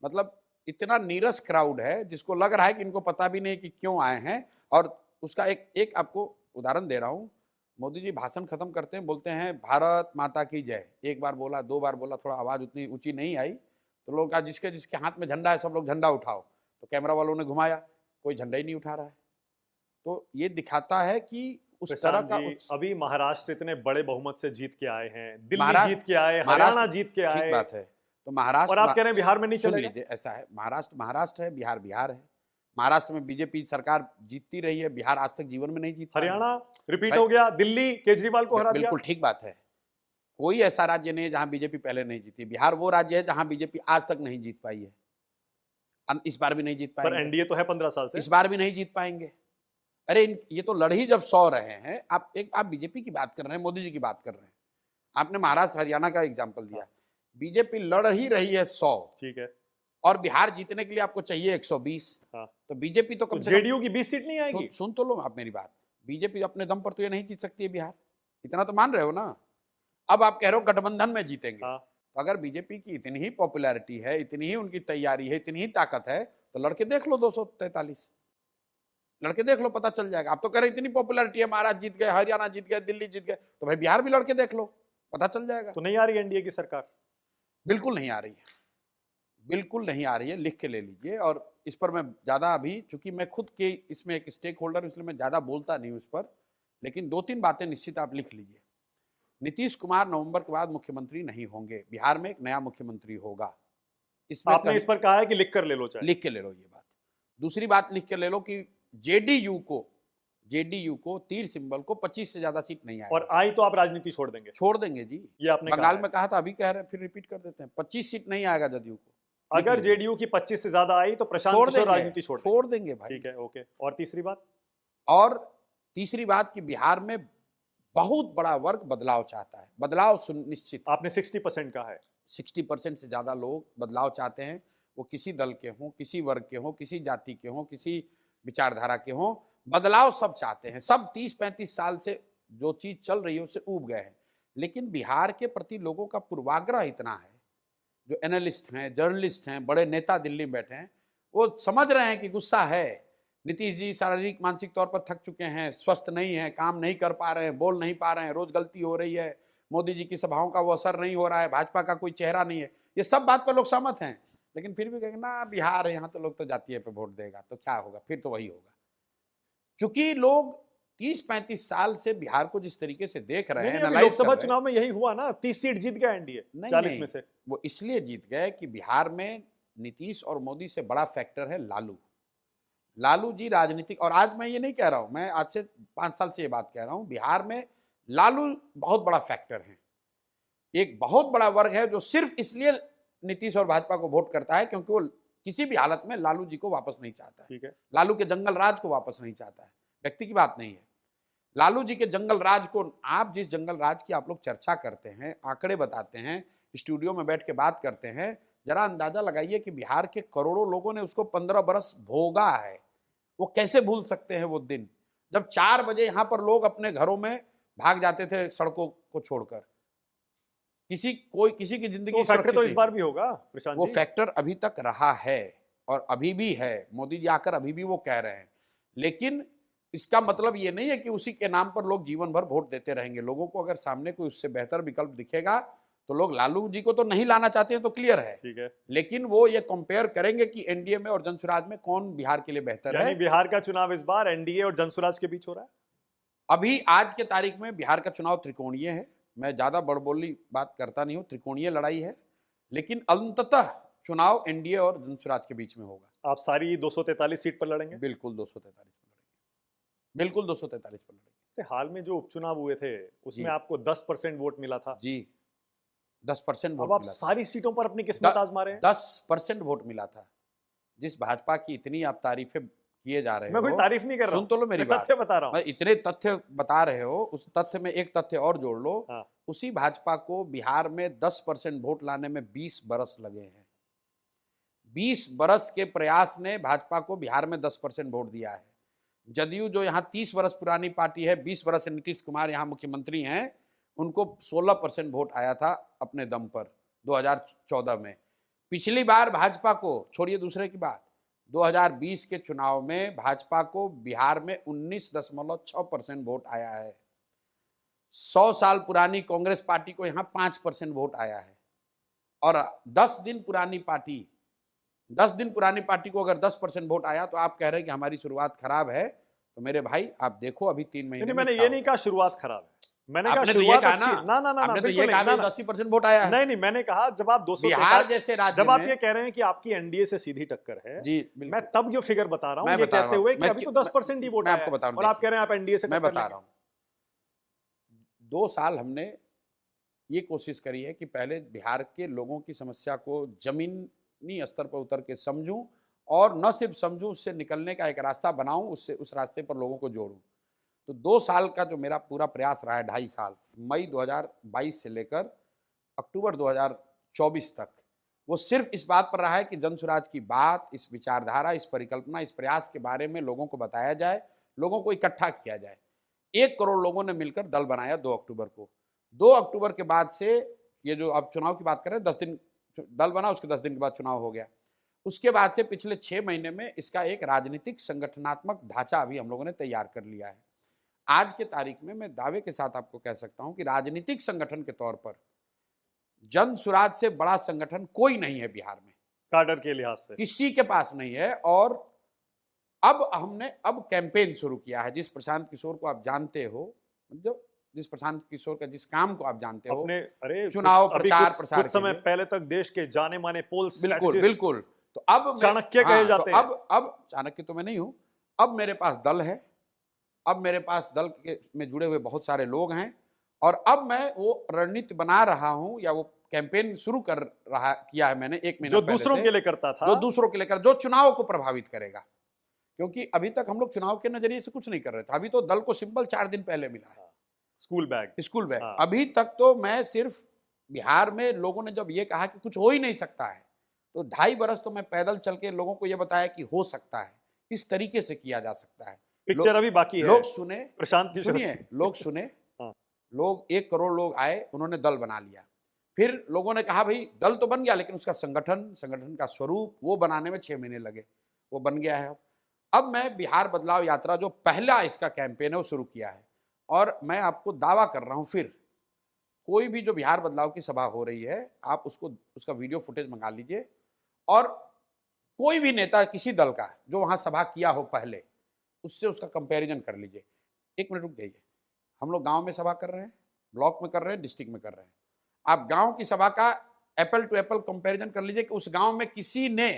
मतलब इतना नीरस क्राउड है जिसको लग रहा है कि इनको पता भी नहीं कि क्यों आए हैं। और उसका एक आपको उदाहरण दे रहा हूं। मोदी जी भाषण खत्म करते हैं, बोलते हैं भारत माता की जय, एक बार बोला, 2 बार बोला, थोड़ा आवाज उतनी ऊंची नहीं आई, तो लोगों का जिसके जिसके हाथ में झंडा है सब लोग झंडा उठाओ, तो कैमरा वालों ने घुमाया, कोई झंडा ही नहीं उठा रहा है। तो ये दिखाता है कि उस तरह प्रशांत का जी, अभी महाराष्ट्र इतने बड़े बहुमत से जीत के आए हैं, दिल्ली महाराष्ट्र जीत के आए, हरियाणा जीत के ठीक आए, बात है। तो और महाराष्ट्र आप कह रहे हैं बिहार में नहीं सुन चलेगा? लीजिए, ऐसा है, महाराष्ट्र है, बिहार है। महाराष्ट्र में बीजेपी सरकार जीतती रही है, बिहार आज तक जीवन में नहीं जीत पाई है। हरियाणा रिपीट भाई, हो गया, दिल्ली केजरीवाल को हरा दिया। बिल्कुल ठीक बात है। कोई ऐसा राज्य नहीं है जहां बीजेपी पहले नहीं जीती। बिहार वो राज्य है जहां बीजेपी आज तक नहीं जीत पाई है, इस बार भी नहीं जीत पर पाएंगे, एनडीए तो है 15 साल से। इस बार भी नहीं जीत पाएंगे। अरे ये तो लड़ ही जब 100 रहे हैं, आप बीजेपी की बात कर रहे हैं, मोदी जी की बात कर रहे हैं, आपने महाराष्ट्र हरियाणा का एग्जाम्पल दिया। बीजेपी लड़ ही रही है 100, ठीक है, और बिहार जीतने के लिए आपको चाहिए 120। हाँ। तो बीजेपी तो कम से जेडीयू की 20 सीट नहीं आएगी? सुन तो लो आप मेरी बात, बीजेपी अपने दम पर तो ये नहीं जीत सकती है बिहार, इतना तो मान रहे हो ना। अब आप कह रहे हो गठबंधन में जीतेंगे, हाँ। तो अगर बीजेपी की इतनी ही पॉपुलैरिटी है, इतनी ही उनकी तैयारी है, इतनी ही ताकत है, तो लड़के देख लो 243, लड़के देख लो, पता चल जाएगा। आप तो कह रहे इतनी पॉपुलैरिटी है, महाराष्ट्र जीत गए, हरियाणा जीत गए, दिल्ली जीत गए, तो भाई बिहार भी लड़के देख लो, पता चल जाएगा। तो नहीं आ रही एनडीए की सरकार? बिल्कुल नहीं आ रही है, बिल्कुल नहीं आ रही है, लिख के ले लीजिए। और इस पर मैं ज़्यादा अभी, चूंकि मैं खुद के इसमें एक स्टेक होल्डर, इसलिए मैं ज़्यादा बोलता नहीं उस पर, लेकिन 2-3 बातें निश्चित आप लिख लीजिए। नीतीश कुमार नवंबर के बाद मुख्यमंत्री नहीं होंगे, बिहार में एक नया मुख्यमंत्री होगा। इसमें आपने इस पर कहा है कि लिख कर ले लो, चाहे लिख के ले लो ये बात। दूसरी बात लिख के ले लो कि जेडीयू को तीर सिंबल को 25 से ज्यादा सीट नहीं आएगी, और आई तो आप राजनीति छोड़ देंगे? छोड़ देंगे जी, ये आपने बंगाल कहा में कहा था, अभी कह रहे हैं, फिर रिपीट कर देते हैं, 25 सीट नहीं आएगा जदयू को। अगर जेडीयू की 25 से ज्यादा आई तो प्रशांत किशोर राजनीति छोड़ देंगे भाई। ठीक है, ओके। और तीसरी बात कि बिहार में बहुत बड़ा वर्ग बदलाव चाहता है, बदलाव सुनिश्चित। आपने 60% कहा है। 60% से ज्यादा लोग बदलाव चाहते हैं, वो किसी दल के हों, किसी वर्ग के हों, किसी जाति के हों, किसी विचारधारा के हों, बदलाव सब चाहते हैं। सब 30-35 साल से जो चीज चल रही है उससे ऊब गए हैं। लेकिन बिहार के प्रति लोगों का पूर्वाग्रह इतना है, जो एनालिस्ट हैं, जर्नलिस्ट हैं, बड़े नेता दिल्ली में बैठे हैं, वो समझ रहे हैं कि गुस्सा है, नीतीश जी शारीरिक मानसिक तौर पर थक चुके हैं, स्वस्थ नहीं है, काम नहीं कर पा रहे हैं, बोल नहीं पा रहे हैं, रोज गलती हो रही है, मोदी जी की सभाओं का वो असर नहीं हो रहा है, भाजपा का कोई चेहरा नहीं है, ये सब बात पर लोग सहमत हैं। लेकिन फिर भी कहेंगे ना बिहार है, यहाँ तो लोग तो जातीय पे वोट देगा, तो क्या होगा, फिर तो वही होगा। चूंकि लोग 30-35 साल से बिहार को जिस तरीके से देख रहे हैं, लोकसभा चुनाव में यही हुआ ना, 30 सीट जीत गया एनडीए 40 में से। वो इसलिए जीत गए कि बिहार में नीतीश और मोदी से बड़ा फैक्टर है लालू जी राजनीतिक। और आज मैं ये नहीं कह रहा हूं, मैं आज से 5 साल से ये बात कह रहा हूं, बिहार में लालू बहुत बड़ा फैक्टर है। एक बहुत बड़ा वर्ग है जो सिर्फ इसलिए नीतीश और भाजपा को वोट करता है क्योंकि वो किसी भी हालत में लालू जी को वापस नहीं चाहता है। ठीक है। लालू के जंगल राज को वापस नहीं चाहता है, व्यक्ति की बात नहीं है। लालू जी के जंगल राज को, आप जिस जंगल राज की आप लोग चर्चा करते हैं, आंकड़े बताते हैं, स्टूडियो में बैठ के बात करते हैं, जरा अंदाजा लगाइए कि बिहार के करोड़ों लोगों ने उसको 15 बरस भोगा है। वो कैसे भूल सकते हैं वो दिन जब 4 बजे यहां पर लोग अपने घरों में भाग जाते थे सड़कों को छोड़कर। किसी की जिंदगी तो फैक्टर तो इस बार भी होगा प्रशांत वो जी। फैक्टर अभी तक रहा है और अभी भी है। मोदी जी आकर अभी भी वो कह रहे हैं, लेकिन इसका मतलब ये नहीं है कि उसी के नाम पर लोग जीवन भर वोट देते रहेंगे। लोगों को अगर सामने कोई उससे बेहतर विकल्प दिखेगा तो लोग लालू जी को तो नहीं लाना चाहते हैं, तो क्लियर है। ठीक है। लेकिन वो ये कंपेयर करेंगे कि एनडीए में और जनसुराज में कौन बिहार के लिए बेहतर है। यानी बिहार का चुनाव इस बार एनडीए और जनसुराज के बीच हो रहा है। अभी आज के तारीख में बिहार का चुनाव त्रिकोणीय है। मैं ज्यादा बड़बोली बात करता नहीं हूं, त्रिकोणीय लड़ाई है, लेकिन अंततः चुनाव एनडीए और जनसुराज के बीच में होगा। आप सारी 243 सीट पर लड़ेंगे? बिल्कुल 243 पर लड़ेंगे, बिल्कुल 243 पर लड़ेंगे। हाल में जो उपचुनाव हुए थे उसमें आपको 10% वोट मिला था जी, 10% वोट अब आप मिला था। सारी सीटों पर अपनी किस्मत आजमा रहे हैं। 10% वोट मिला था। जिस भाजपा की इतनी आप तारीफें किए जा रहे हो, मैं कोई तारीफ नहीं कर रहा हूं, सुन तो लो मेरी बात, तथ्य बता रहा हूं। मैं इतने तथ्य बता रहे हो, उस तथ्य में एक तथ्य और जोड़ लो। हाँ। उसी भाजपा को बिहार में 10% वोट लाने में 20 बरस लगे हैं। 20 बरस के प्रयास ने भाजपा को बिहार में 10% वोट दिया है। जदयू जो यहाँ 30 वर्ष पुरानी पार्टी है, 20 वर्ष से नीतीश कुमार यहाँ मुख्यमंत्री हैं, उनको 16% वोट आया था अपने दम पर 2014 में। पिछली बार भाजपा को छोड़िए, दूसरे की बात, 2020 के चुनाव में भाजपा को बिहार में 19.6% वोट आया है। 100 साल पुरानी कांग्रेस पार्टी को यहाँ 5% वोट आया है। और 10 दिन पुरानी पार्टी को अगर 10% वोट आया तो आप कह रहे हैं कि हमारी शुरुआत खराब है। तो मेरे भाई आप देखो अभी 3 महीने नहीं, में मैंने ये नहीं कहा शुरुआत खराब है, मैंने कहा आपने तो ये शुरुआत कहा अच्छी। ना, ना आपने तो ये बिल्कुल कहा नहीं, 80% वोट आया है। नहीं, मैंने कहा जब आप 200 बिहार जैसे राज्य जब आप में, ये कह रहे हैं कि आपकी एनडीए से सीधी टक्कर है, जी मैं तब ये फिगर बता रहा हूं, ये कहते हुए कि अभी तो 10% ही वोट मैं आया आपको है बता रहा हूं, और आप कह रहे हैं आप एनडीए से मैं टक्कर बता लेंगे। रहा हूं, 2 साल हमने ये कोशिश करी है कि पहले बिहार के लोगों की समस्या को जमीनी स्तर पर उतर के समझूं और न सिर्फ समझूं, उससे निकलने का एक रास्ता बनाऊं, उससे उस रास्ते पर लोगों को जोड़ूं। तो 2 साल का जो मेरा पूरा प्रयास रहा है, 2.5 साल, मई 2022 से लेकर अक्टूबर 2024 तक, वो सिर्फ इस बात पर रहा है कि जनसुराज की बात, इस विचारधारा, इस परिकल्पना, इस प्रयास के बारे में लोगों को बताया जाए, लोगों को इकट्ठा किया जाए। 1 करोड़ लोगों ने मिलकर दल बनाया 2 अक्टूबर को। 2 अक्टूबर के बाद से ये जो अब चुनाव की बात करें, 10 दिन दल बना, उसके 10 दिन के बाद चुनाव हो गया। उसके बाद से पिछले 6 महीने में इसका एक राजनीतिक संगठनात्मक ढांचा अभी हम लोगों ने तैयार कर लिया है। आज के तारीख में मैं दावे के साथ आपको कह सकता हूं कि राजनीतिक संगठन के तौर पर जनसुराज से बड़ा संगठन कोई नहीं है बिहार में, काडर के लिहाज से किसी के पास नहीं है। और अब हमने कैंपेन शुरू किया है। जिस प्रशांत किशोर को आप जानते हो, जो जिस प्रशांत किशोर का जिस काम को आप जानते हो, अपने, अरे चुनाव प्रचार कुछ समय पहले तक देश के जाने माने पोल बिल्कुल। तो अब चाणक्य कहे जाते हैं। अब चाणक्य तो मैं नहीं हूं, अब मेरे पास दल है, अब मेरे पास दल में जुड़े हुए बहुत सारे लोग हैं और अब मैं वो रणनीति बना रहा हूं या वो कैंपेन शुरू किया है मैंने 1 महीना जो दूसरों के लिए करता था, जो दूसरों के लिए कर, जो चुनाव को प्रभावित करेगा। क्योंकि अभी तक हम लोग चुनाव के नजरिए से कुछ नहीं कर रहे थे। अभी तो दल को सिंबल 4 दिन पहले मिला है, स्कूल बैग। हाँ। अभी तक तो मैं सिर्फ बिहार में लोगों ने जब ये कहा कि कुछ हो ही नहीं सकता है, तो 2.5 बरस तो मैं पैदल चल के लोगों को ये बताया कि हो सकता है, इस तरीके से किया जा सकता है। पिक्चर अभी बाकी है, लोग सुने, प्रशांत की सुनिए, लोग सुने। हाँ। लोग 1 करोड़ लोग आए, उन्होंने दल बना लिया। फिर लोगों ने कहा भाई दल तो बन गया, लेकिन उसका संगठन का स्वरूप वो बनाने में 6 महीने लगे, वो बन गया है। अब मैं बिहार बदलाव यात्रा जो पहला इसका कैंपेन है वो शुरू किया है और मैं आपको दावा कर रहा हूं, फिर कोई भी जो बिहार बदलाव की सभा हो रही है, आप उसका वीडियो फुटेज मंगा लीजिए और कोई भी नेता किसी दल का जो वहां सभा किया हो पहले, उससे उसका कंपैरिजन कर लीजिए। 1 मिनट रुक जाइए। हम लोग गांव में सभा कर रहे हैं, ब्लॉक में कर रहे हैं, डिस्ट्रिक्ट में कर रहे हैं। आप गांव की सभा का एप्पल टू एप्पल कंपैरिजन कर लीजिए कि उस गांव में किसी ने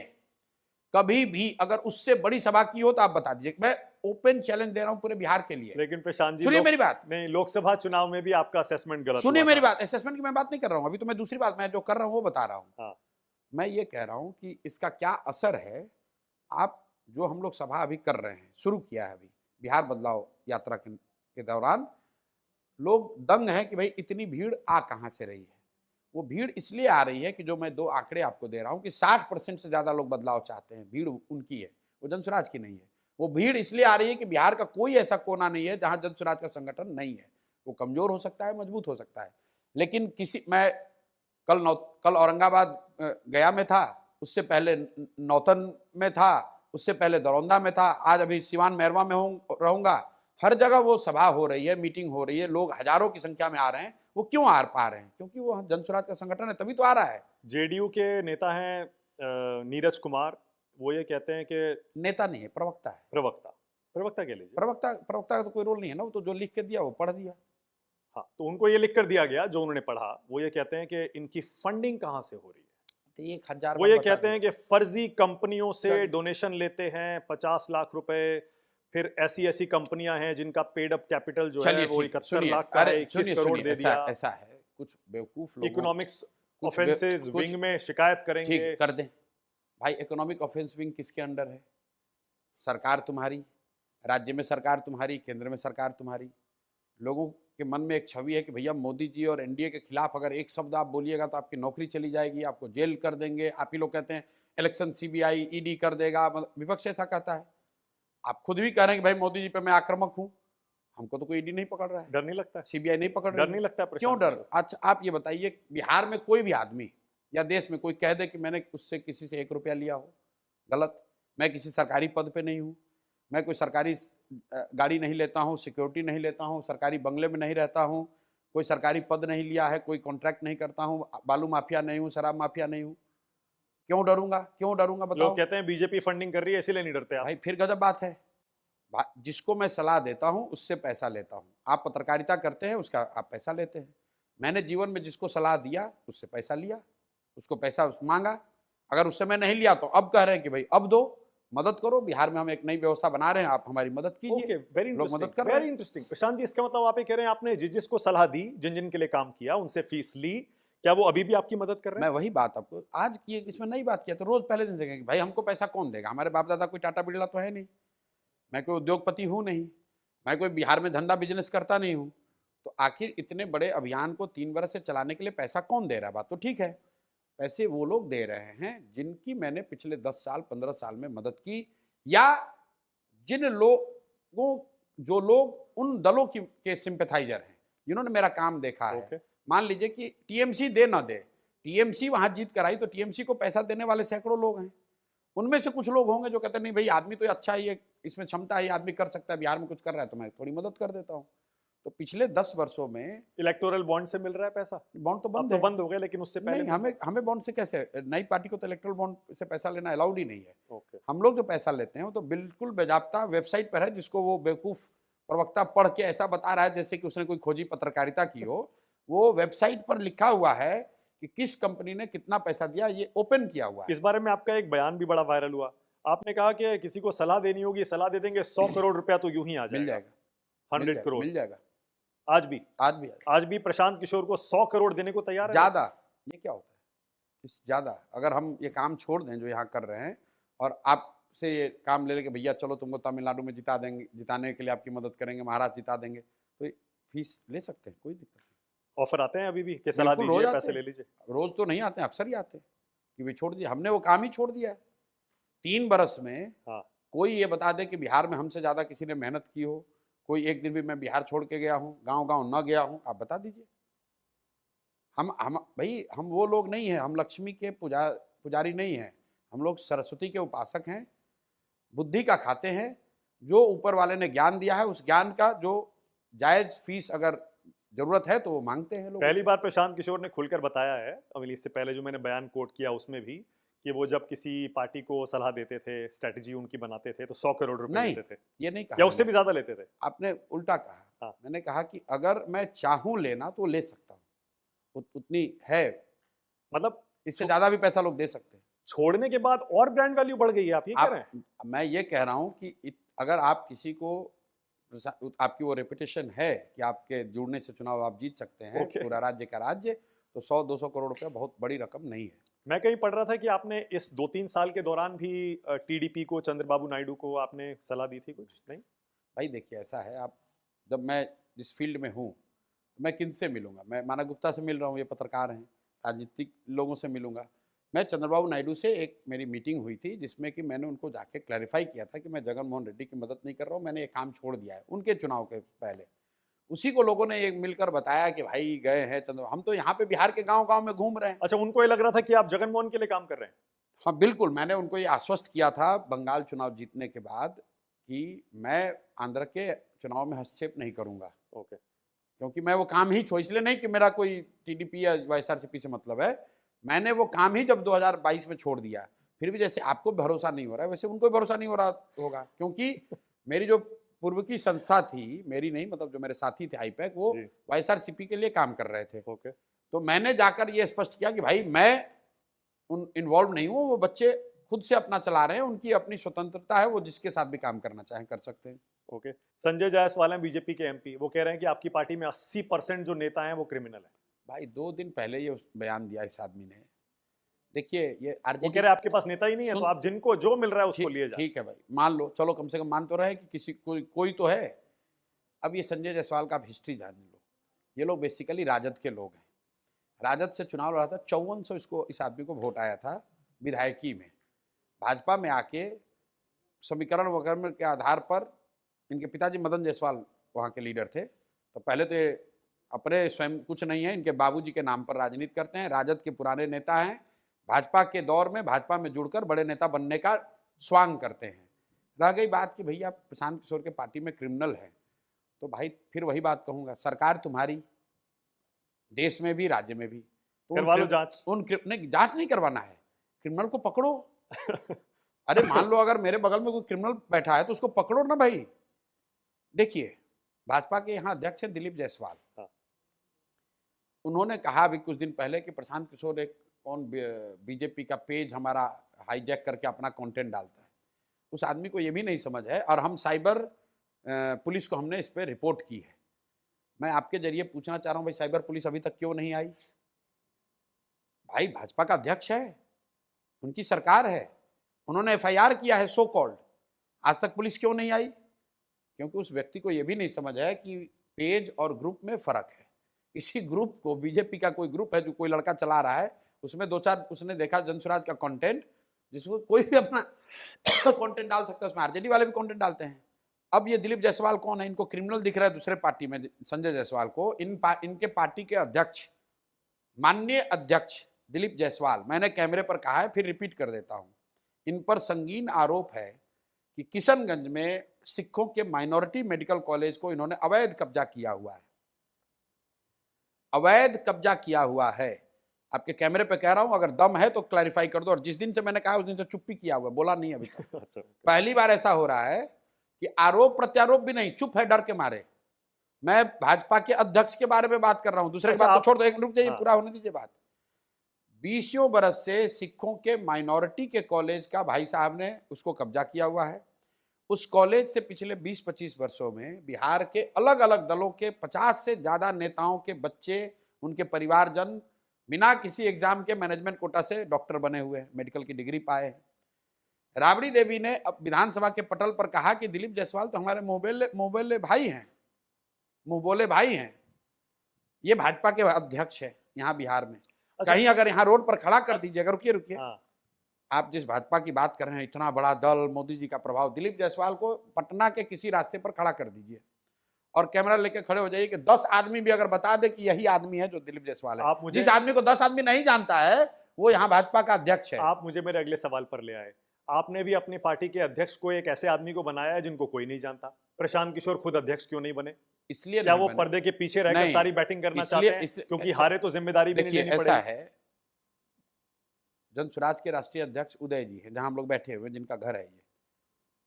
कभी भी अगर उससे बड़ी सभा की हो तो आप बता दीजिए। मैं ओपन चैलेंज दे रहा हूं पूरे बिहार के लिए। लेकिन प्रशांत जी, सुनिए मेरी बात, नहीं, लोकसभा चुनाव में भी आपका असेसमेंट गलत सुनिए हुआ मेरी था। बात, असेसमेंट की मैं बात नहीं कर रहा हूं, अभी तो मैं दूसरी बात मैं जो कर रहा हूं वो बता रहा हूं। हाँ, मैं ये कह रहा हूं कि इसका क्या असर है। आप जो हम लोग सभा अभी कर रहे हैं, शुरू किया है अभी बिहार बदलाव यात्रा के दौरान, लोग दंग हैं कि भाई इतनी भीड़ आ कहां से रही है। वो भीड़ इसलिए आ रही है कि जो मैं 2 आंकड़े आपको दे रहा हूं कि 60% से ज्यादा लोग बदलाव चाहते हैं, भीड़ उनकी है, वो जनसुराज की नहीं है। वो भीड़ इसलिए आ रही है कि बिहार का कोई ऐसा कोना नहीं है जहां जनसुराज का संगठन नहीं है। वो कमजोर हो सकता है, मजबूत हो सकता है, लेकिन मैं कल औरंगाबाद गया में था, उससे पहले नौतन में था, उससे पहले दरौंदा में था, आज अभी सिवान मैरवा में रहूंगा। हर जगह वो सभा हो रही है, मीटिंग हो रही है, लोग हजारों की संख्या में आ रहे हैं। वो क्यों आ पा रहे हैं? क्योंकि वो जनसुराज का संगठन है, तभी तो आ रहा है। जेडीयू के नेता हैं नीरज कुमार, वो ये कहते हैं कि नेता नहीं है, प्रवक्ता है। प्रवक्ता कह लीजिए। प्रवक्ता का तो कोई रोल नहीं है ना, वो तो जो लिख के दिया वो पढ़ दिया। हाँ, तो उनको ये लिख कर दिया गया जो उन्होंने पढ़ा। वो ये कहते हैं कि इनकी फंडिंग कहाँ से हो रही है। तो 1000 वो ये कहते हैं कि फर्जी कंपनियों से सर, डोनेशन लेते हैं 50 लाख रुपए, फिर ऐसी कंपनियां हैं जिनका पेड अप कैपिटल जो है वो 71 लाख का है, 21 करोड़ दे दिया। ऐसा है, कुछ बेवकूफ लोग इकोनॉमिक्स ऑफेंसेस विंग में शिकायत करेंगे। ठीक कर दें भाई। इकोनॉमिक ऑफेंस विंग किसके अंडर है? सरकार तुम्हारी, राज्य में सरकार तुम्हारी, केंद्र में सरकार तुम्हारी। लोगों के मन में एक छवि है कि भैया मोदी जी और एनडीए के खिलाफ अगर एक शब्द आप बोलिएगा तो आपकी नौकरी चली जाएगी, आपको जेल कर देंगे। आप ही लोग कहते हैं इलेक्शन सीबीआई ईडी कर देगा, विपक्ष ऐसा कहता है। आप खुद भी कह रहे हैं कि भाई मोदी जी पे मैं आक्रामक हूं। हमको तो कोई ईडी नहीं पकड़ रहा है, डर नहीं लगता? सीबीआई नहीं पकड़ रही डर नहीं लगता? क्यों डर? अच्छा आप ये बताइए, बिहार में कोई भी आदमी या देश में कोई कह दे कि मैंने उससे किसी से 1 रुपया लिया हो, गलत। मैं किसी सरकारी पद पे नहीं हूँ, मैं कोई सरकारी गाड़ी नहीं लेता हूँ, सिक्योरिटी नहीं लेता हूँ, सरकारी बंगले में नहीं रहता हूँ, कोई सरकारी पद नहीं लिया है, कोई कॉन्ट्रैक्ट नहीं करता हूँ, बालू माफिया नहीं हूँ, शराब माफिया नहीं हूँ। क्यों डरूंगा? क्यों डरूंगा बताओ? लोग कहते हैं बीजेपी फंडिंग कर रही है इसीलिए नहीं डरते आप। भाई फिर गजब बात है। जिसको मैं सलाह देता हूं उससे पैसा लेता हूं। आप पत्रकारिता करते हैं, उसका आप पैसा लेते हैं। मैंने जीवन में जिसको सलाह दिया उससे पैसा लिया, उसको पैसा मांगा। अगर उस समय नहीं लिया तो अब कह रहे हैं कि भाई अब दो, मदद करो। बिहार में हम एक नई व्यवस्था बना रहे हैं, आप हमारी मदद कीजिए। वेरी लोग मदद कर रहे हैं। Very interesting. प्रशांत जी, इसका मतलब आप ये कह रहे हैं आपने जिसको सलाह दी, जिन के लिए काम किया, उनसे फीस ली, क्या वो अभी भी आपकी मदद कर रहे हैं? मैं वही बात आपको आज की, इसमें नई बात किया तो रोज पहले दिन से कहेंगे भाई हमको पैसा कौन देगा? हमारे बाप दादा कोई टाटा बिरला तो है नहीं, मैं कोई उद्योगपति हूं नहीं, मैं कोई बिहार में धंधा बिजनेस करता नहीं हूं। तो आखिर इतने बड़े अभियान को 3 वर्ष से चलाने के लिए पैसा कौन दे रहा है? बात तो ठीक है, पैसे वो लोग दे रहे हैं जिनकी मैंने पिछले 10 साल 15 साल में मदद की, या जिन लोगों जो लोग उन दलों के सिंपैथाइजर हैं जिन्होंने मेरा काम देखा है। मान लीजिए कि टीएमसी दे ना दे, टीएमसी वहां जीत कर आई तो टीएमसी को पैसा देने वाले सैकड़ों लोग हैं। उनमें से कुछ लोग होंगे जो कहते हैं नहीं भाई आदमी तो अच्छा है, ये इसमें क्षमता है, ये आदमी कर सकता है, बिहार में कुछ कर रहा है तो मैं थोड़ी मदद कर देता हूँ। तो पिछले 10 वर्षों में इलेक्टोरल बॉन्ड से मिल रहा है पैसा? बॉन्ड तो बंद बंद हो गया, लेकिन उससे पहले नहीं, हमें बॉन्ड से कैसे? नई पार्टी को तो इलेक्टोरल बॉन्ड से पैसा लेना अलाउड ही नहीं है। हम लोग जो पैसा लेते हैं वो तो बिल्कुल बेजाब्ता वेबसाइट पर है, जिसको वो बेवकूफ प्रवक्ता पढ़ के ऐसा बता रहा है जैसे कि उसने कोई खोजी पत्रकारिता की हो। वो वेबसाइट पर लिखा हुआ है कि किस कंपनी ने कितना पैसा दिया, ये ओपन किया हुआ है। इस बारे में आपका एक बयान भी बड़ा वायरल हुआ। आपने कहा कि किसी को सलाह देनी होगी, सलाह दे देंगे, 100 करोड़ रुपया तो यूं ही आ जाएगा। मिल जाएगा, 100 करोड़ मिल जाएगा। आज भी प्रशांत किशोर को 100 करोड़ देने को तैयार है। ज्यादा ये क्या होता है? इस ज्यादा अगर हम ये काम छोड़ दें जो यहाँ कर रहे हैं और आपसे ये काम ले लेके भैया चलो तुमको तमिलनाडु में जिता देंगे, जिताने के लिए आपकी मदद करेंगे, महाराष्ट्र जिता देंगे, तो फीस ले सकते हैं, कोई दिक्कत नहीं। ऑफर आते हैं अभी भी कि सलाह दीजिए, पैसे ले लीजिए? रोज तो नहीं आते हैं, अक्सर ही आते हैं कि भाई छोड़ दिया, हमने वो काम ही छोड़ दिया है। 3 बरस में कोई ये बता दे कि बिहार में हमसे ज्यादा किसी ने मेहनत की हो, कोई एक दिन भी मैं बिहार छोड़ के गया हूँ, गांव न गया हूँ, आप बता दीजिए। हम भाई हम वो लोग नहीं हैं, हम लक्ष्मी के पुजारी नहीं हैं, हम लोग सरस्वती के उपासक हैं, बुद्धि का खाते हैं। जो ऊपर वाले ने ज्ञान दिया है उस ज्ञान का जो जायज फीस अगर जरूरत है तो वो मांगते हैं लोग। पहली बार प्रशांत किशोर ने खुलकर बताया है, अभी इससे पहले जो मैंने बयान कोट किया उसमें भी, कि वो जब किसी पार्टी को सलाह देते थे, स्ट्रेटजी उनकी बनाते थे तो 100 करोड़ रुपए लेते थे। ये नहीं कहा, या उससे भी ज्यादा लेते थे? आपने उल्टा कहा। मैंने कहा कि अगर मैं चाहूं लेना तो ले सकता हूं, उतनी है, मतलब इससे ज्यादा भी पैसा लोग दे सकते हैं। छोड़ने के बाद और ब्रांड वैल्यू बढ़ गई है, आप ये कह रहे हैं? मैं ये कह रहा हूं कि अगर आप किसी को आपकी वो रेपुटेशन है कि आपके जुड़ने से चुनाव आप जीत सकते हैं, ओके। पूरा राज्य का राज्य, तो 100-200 करोड़ रुपया बहुत बड़ी रकम नहीं है। मैं कहीं पढ़ रहा था कि आपने इस 2-3 साल के दौरान भी टीडीपी को, चंद्रबाबू नायडू को आपने सलाह दी थी कुछ? नहीं? भाई देखिए ऐसा है, आप जब मैं जिस फील्ड में हूँ, मैं किनसे मिलूंगा? मैं माना गुप्ता से मिल रहा हूँ, ये पत्रकार हैं, राजनीतिक लोगों से मिलूंगा। मैं चंद्रबाबू नायडू से एक मेरी मीटिंग हुई थी जिसमें कि मैंने उनको जाके क्लैरिफाई किया था कि मैं जगन मोहन रेड्डी की मदद नहीं कर रहा हूँ, मैंने ये काम छोड़ दिया है उनके चुनाव के पहले। उसी को लोगों ने एक मिलकर बताया कि भाई गए हैं चंद्र, हम तो यहाँ पे बिहार के गांव-गांव में घूम रहे हैं। अच्छा, उनको ये लग रहा था कि आप जगनमोहन के लिए काम कर रहे हैं? हाँ, बिल्कुल, मैंने उनको ये आश्वस्त किया था बंगाल चुनाव जीतने के बाद कि मैं आंध्र के चुनाव में हस्तक्षेप नहीं करूँगा। ओके। क्योंकि मैं वो काम ही इसलिए नहीं कि मेरा कोई टीडीपी या वाईएसआरसीपी से मतलब है, मैंने वो काम ही जब 2022 में छोड़ दिया। फिर भी जैसे आपको भरोसा नहीं हो रहा है, वैसे उनको भी भरोसा नहीं हो रहा होगा, क्योंकि मेरी जो पूर्व की संस्था थी, मेरी नहीं मतलब जो मेरे साथी थे आईपैक, वो जी। वाईएसआरसीपी के लिए काम कर रहे थे। ओके। तो मैंने जाकर ये स्पष्ट किया कि भाई मैं उन इन्वॉल्व नहीं हूँ, वो बच्चे खुद से अपना चला रहे हैं, उनकी अपनी स्वतंत्रता है, वो जिसके साथ भी काम करना चाहें कर सकते हैं। ओके। संजय जायसवाल हैं बीजेपी के एमपी, वो कह रहे हैं कि आपकी पार्टी में 80% जो नेता हैं वो क्रिमिनल हैं। भाई 2 दिन पहले ये बयान दिया इस आदमी ने। देखिए ये वो आरजेडी कह रहे हैं आपके पास नेता ही नहीं है, तो सुन आप जिनको जो मिल रहा है उसको ठीक लिए जाए। ठीक है भाई, मान लो, चलो कम से कम मान तो रहे कि किसी कोई तो है। अब ये संजय जायसवाल का आप हिस्ट्री जान लो। ये लोग बेसिकली राजद के लोग हैं। राजद से चुनाव लड़ा था, 5400 इसको इस आदमी को वोट आया था विधायकी में। भाजपा में आके समीकरण वगैरह के आधार पर इनके पिताजी मदन जायसवाल वहाँ के लीडर थे। तो पहले तो ये अपने स्वयं कुछ नहीं है, इनके बाबूजी के नाम पर राजनीति करते हैं, राजद के पुराने नेता हैं, भाजपा के दौर में भाजपा में जुड़कर बड़े नेता बनने का स्वांग करते हैं। रह गई बात कि भैया प्रशांत किशोर के पार्टी में क्रिमिनल है, तो भाई फिर वही बात कहूँगा, सरकार तुम्हारी, देश में भी राज्य में भी, तो करवा लो जांच। नहीं, जांच नहीं करवाना है, क्रिमिनल को पकड़ो। अरे मान लो अगर मेरे बगल में कोई क्रिमिनल बैठा है तो उसको पकड़ो ना भाई। देखिए भाजपा के यहाँ अध्यक्ष है दिलीप जायसवाल, हाँ। उन्होंने कहा अभी कुछ दिन पहले कि प्रशांत किशोर एक कौन बीजेपी का पेज हमारा हाईजैक करके अपना कंटेंट डालता है। उस आदमी को ये भी नहीं समझ है, और हम साइबर पुलिस को हमने इस पर रिपोर्ट की है। मैं आपके जरिए पूछना चाह रहा हूँ भाई, साइबर पुलिस अभी तक क्यों नहीं आई? भाई भाजपा का अध्यक्ष है, उनकी सरकार है, उन्होंने एफआईआर किया है सो कॉल्ड, आज तक पुलिस क्यों नहीं आई? क्योंकि उस व्यक्ति को यह भी नहीं समझ है कि पेज और ग्रुप में फर्क है। इसी ग्रुप को, बीजेपी का कोई ग्रुप है जो कोई लड़का चला रहा है, उसमें 2-4 उसने देखा जनसुराज का कंटेंट, जिसमें कोई भी अपना कंटेंट डाल सकता है, उसमें आरजेडी वाले भी कंटेंट डालते हैं। अब ये दिलीप जायसवाल कौन है? इनको क्रिमिनल दिख रहा है दूसरे पार्टी में, संजय जायसवाल को। इनके पार्टी के अध्यक्ष, माननीय अध्यक्ष दिलीप जायसवाल, मैंने कैमरे पर कहा है, फिर रिपीट कर देता हूं, इन पर संगीन आरोप है कि किशनगंज में सिखों के माइनॉरिटी मेडिकल कॉलेज को इन्होंने अवैध कब्जा किया हुआ है, अवैध कब्जा किया हुआ है। आपके कैमरे पे कह रहा हूं, अगर दम है तो क्लैरिफाई कर दो। और जिस दिन से मैंने कहा उस दिन से चुप्पी किया हुआ, बोला नहीं अभी तक। अच्छा। पहली बार ऐसा हो रहा है कि आरोप प्रत्यारोप भी नहीं, चुप है डर के मारे। मैं भाजपा के अध्यक्ष के बारे में बात कर रहा हूं, दूसरे की बात तो छोड़ दो, एक रुक जाइए, पूरा होने दीजिए बात। 20 बरस से सिखों के माइनॉरिटी के कॉलेज का भाई साहब ने उसको कब्जा किया हुआ है। उस कॉलेज से पिछले 20-25 वर्षों में बिहार के अलग अलग दलों के 50 से ज्यादा नेताओं के बच्चे, उनके परिवारजन बिना किसी एग्जाम के मैनेजमेंट कोटा से डॉक्टर बने हुए हैं, मेडिकल की डिग्री पाए हैं। राबड़ी देवी ने अब विधानसभा के पटल पर कहा कि दिलीप जायसवाल तो हमारे मुंहबोले भाई हैं, मुंहबोले भाई हैं। ये भाजपा के अध्यक्ष है यहाँ बिहार में। अच्छा। कहीं अगर यहाँ रोड पर खड़ा कर दीजिए, अगर रुकिए, हाँ। आप जिस भाजपा की बात कर रहे हैं, इतना बड़ा दल, मोदी जी का प्रभाव, दिलीप जायसवाल को पटना के किसी रास्ते पर खड़ा कर दीजिए और कैमरा लेके खड़े हो जाइए कि 10 आदमी भी अगर बता दे कि यही आदमी है जो दिलीप जायसवाल है। जिस आदमी को 10 आदमी नहीं जानता है वो यहाँ भाजपा का अध्यक्ष है। आप मुझे मेरे अगले सवाल पर ले आए। आपने भी अपनी पार्टी के अध्यक्ष को एक ऐसे आदमी को बनाया है जिनको कोई नहीं जानता। प्रशांत किशोर खुद अध्यक्ष क्यों नहीं बने? इसलिए क्या वो पर्दे के पीछे रहकर सारी बैटिंग करना चाहते हैं? क्योंकि हारे तो जिम्मेदारी भी नहीं लेनी पड़ेगी। ऐसा है, जनसुराज के राष्ट्रीय अध्यक्ष उदय जी हैं, जहां हम लोग बैठे हुए, जिनका घर है ये,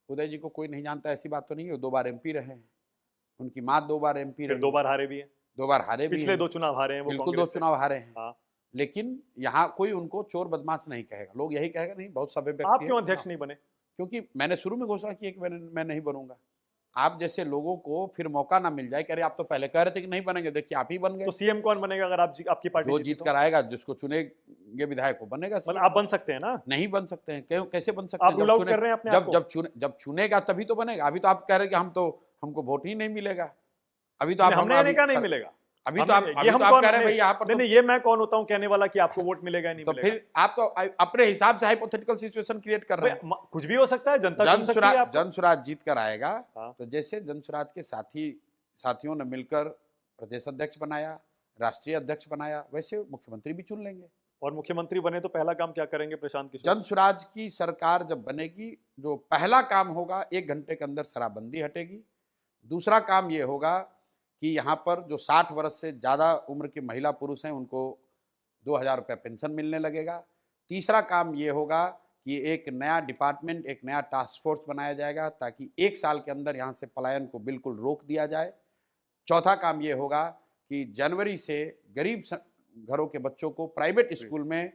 उदय जी को कोई नहीं जानता ऐसी बात तो नहीं है। 2 बार एमपी रहे हैं, उनकी माँ 2 बार एमपी रही, 2 बार हारे भी हैं, 2 बार हारे भी, पिछले 2 चुनाव हारे हैं वो, बिल्कुल 2 चुनाव हारे हैं। हाँ। लेकिन यहाँ कोई उनको चोर बदमाश नहीं कहेगा, लोग यही कहेगा नहीं बहुत सभ्य व्यक्ति। आप क्यों अध्यक्ष नहीं बने? क्योंकि मैंने शुरू में घोषणा की है कि मैं नहीं बनूंगा। आप जैसे लोगों को फिर मौका ना मिल जाए कि अरे आप तो पहले कह रहे थे कि नहीं बनेंगे, देखिए आप ही बन गए। तो सीएम कौन बनेगा अगर आपकी पार्टी जो जीती जीत तो? कर आएगा, जिसको चुनेंगे विधायक को बनेगा मतलब सीएम। आप बन सकते हैं ना? नहीं बन सकते हैं, क्यों, कैसे बन सकते आप हैं? रूल आउट कर रहे हैं अपने आप को? जब चुनेगा तभी तो बनेगा। अभी तो आप कह रहे हैं कि हमको वोट ही नहीं मिलेगा। अभी तो नहीं, आप हमने ये नहीं कहा नहीं मिलेगा। अभी तो हमने आप ये हम कौन कह रहे हैं नहीं भाई यहाँ पर नहीं तो, नहीं, ये मैं कौन होता हूं कहने वाला कि आपको वोट मिलेगा या नहीं तो मिलेगा? फिर आप तो अपने हिसाब से हाइपोथेटिकल सिचुएशन क्रिएट कर रहे हैं। भाई कुछ भी हो सकता है, जनता चुन सकती है आपको। जन स्वराज जीत कर आएगा। हाँ। तो जैसे जन स्वराज के साथियों ने मिलकर प्रदेश अध्यक्ष बनाया, राष्ट्रीय अध्यक्ष बनाया, वैसे मुख्यमंत्री भी चुन लेंगे। और मुख्यमंत्री बने तो पहला काम क्या करेंगे प्रशांत किशोर? जन स्वराज की सरकार जब बनेगी, जो पहला काम होगा, 1 घंटे के अंदर शराबबंदी हटेगी। दूसरा काम ये होगा कि यहाँ पर जो 60 वर्ष से ज़्यादा उम्र के महिला पुरुष हैं उनको 2,000 रुपये पेंशन मिलने लगेगा। तीसरा काम ये होगा कि एक नया डिपार्टमेंट, एक नया टास्क फोर्स बनाया जाएगा ताकि 1 साल के अंदर यहाँ से पलायन को बिल्कुल रोक दिया जाए। चौथा काम ये होगा कि जनवरी से गरीब घरों के बच्चों को प्राइवेट स्कूल में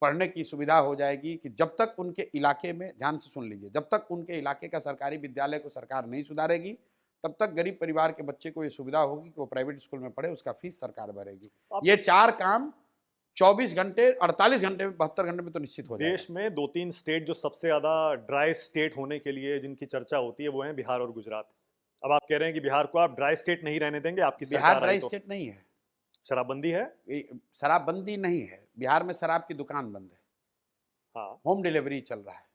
पढ़ने की सुविधा हो जाएगी कि जब तक उनके इलाके में, ध्यान से सुन लीजिए, जब तक उनके इलाके का सरकारी विद्यालय को सरकार नहीं सुधारेगी तब तक गरीब परिवार के बच्चे को ये सुविधा होगी कि वो प्राइवेट स्कूल में पढ़े, उसका फीस सरकार भरेगी। ये 4 काम 24 घंटे, 48 घंटे में, 72 घंटे में तो निश्चित हो जाएगा। देश में 2-3 स्टेट जो सबसे ज्यादा ड्राई स्टेट होने के लिए जिनकी चर्चा होती है वो है बिहार और गुजरात। अब आप कह रहे हैं कि बिहार को आप ड्राई स्टेट नहीं रहने देंगे, आपकी बिहार सरकार आई ड्राई तो? स्टेट नहीं है, शराबबंदी है। शराबबंदी नहीं है। बिहार में शराब की दुकान बंद है। हाँ। होम डिलीवरी चल रहा है।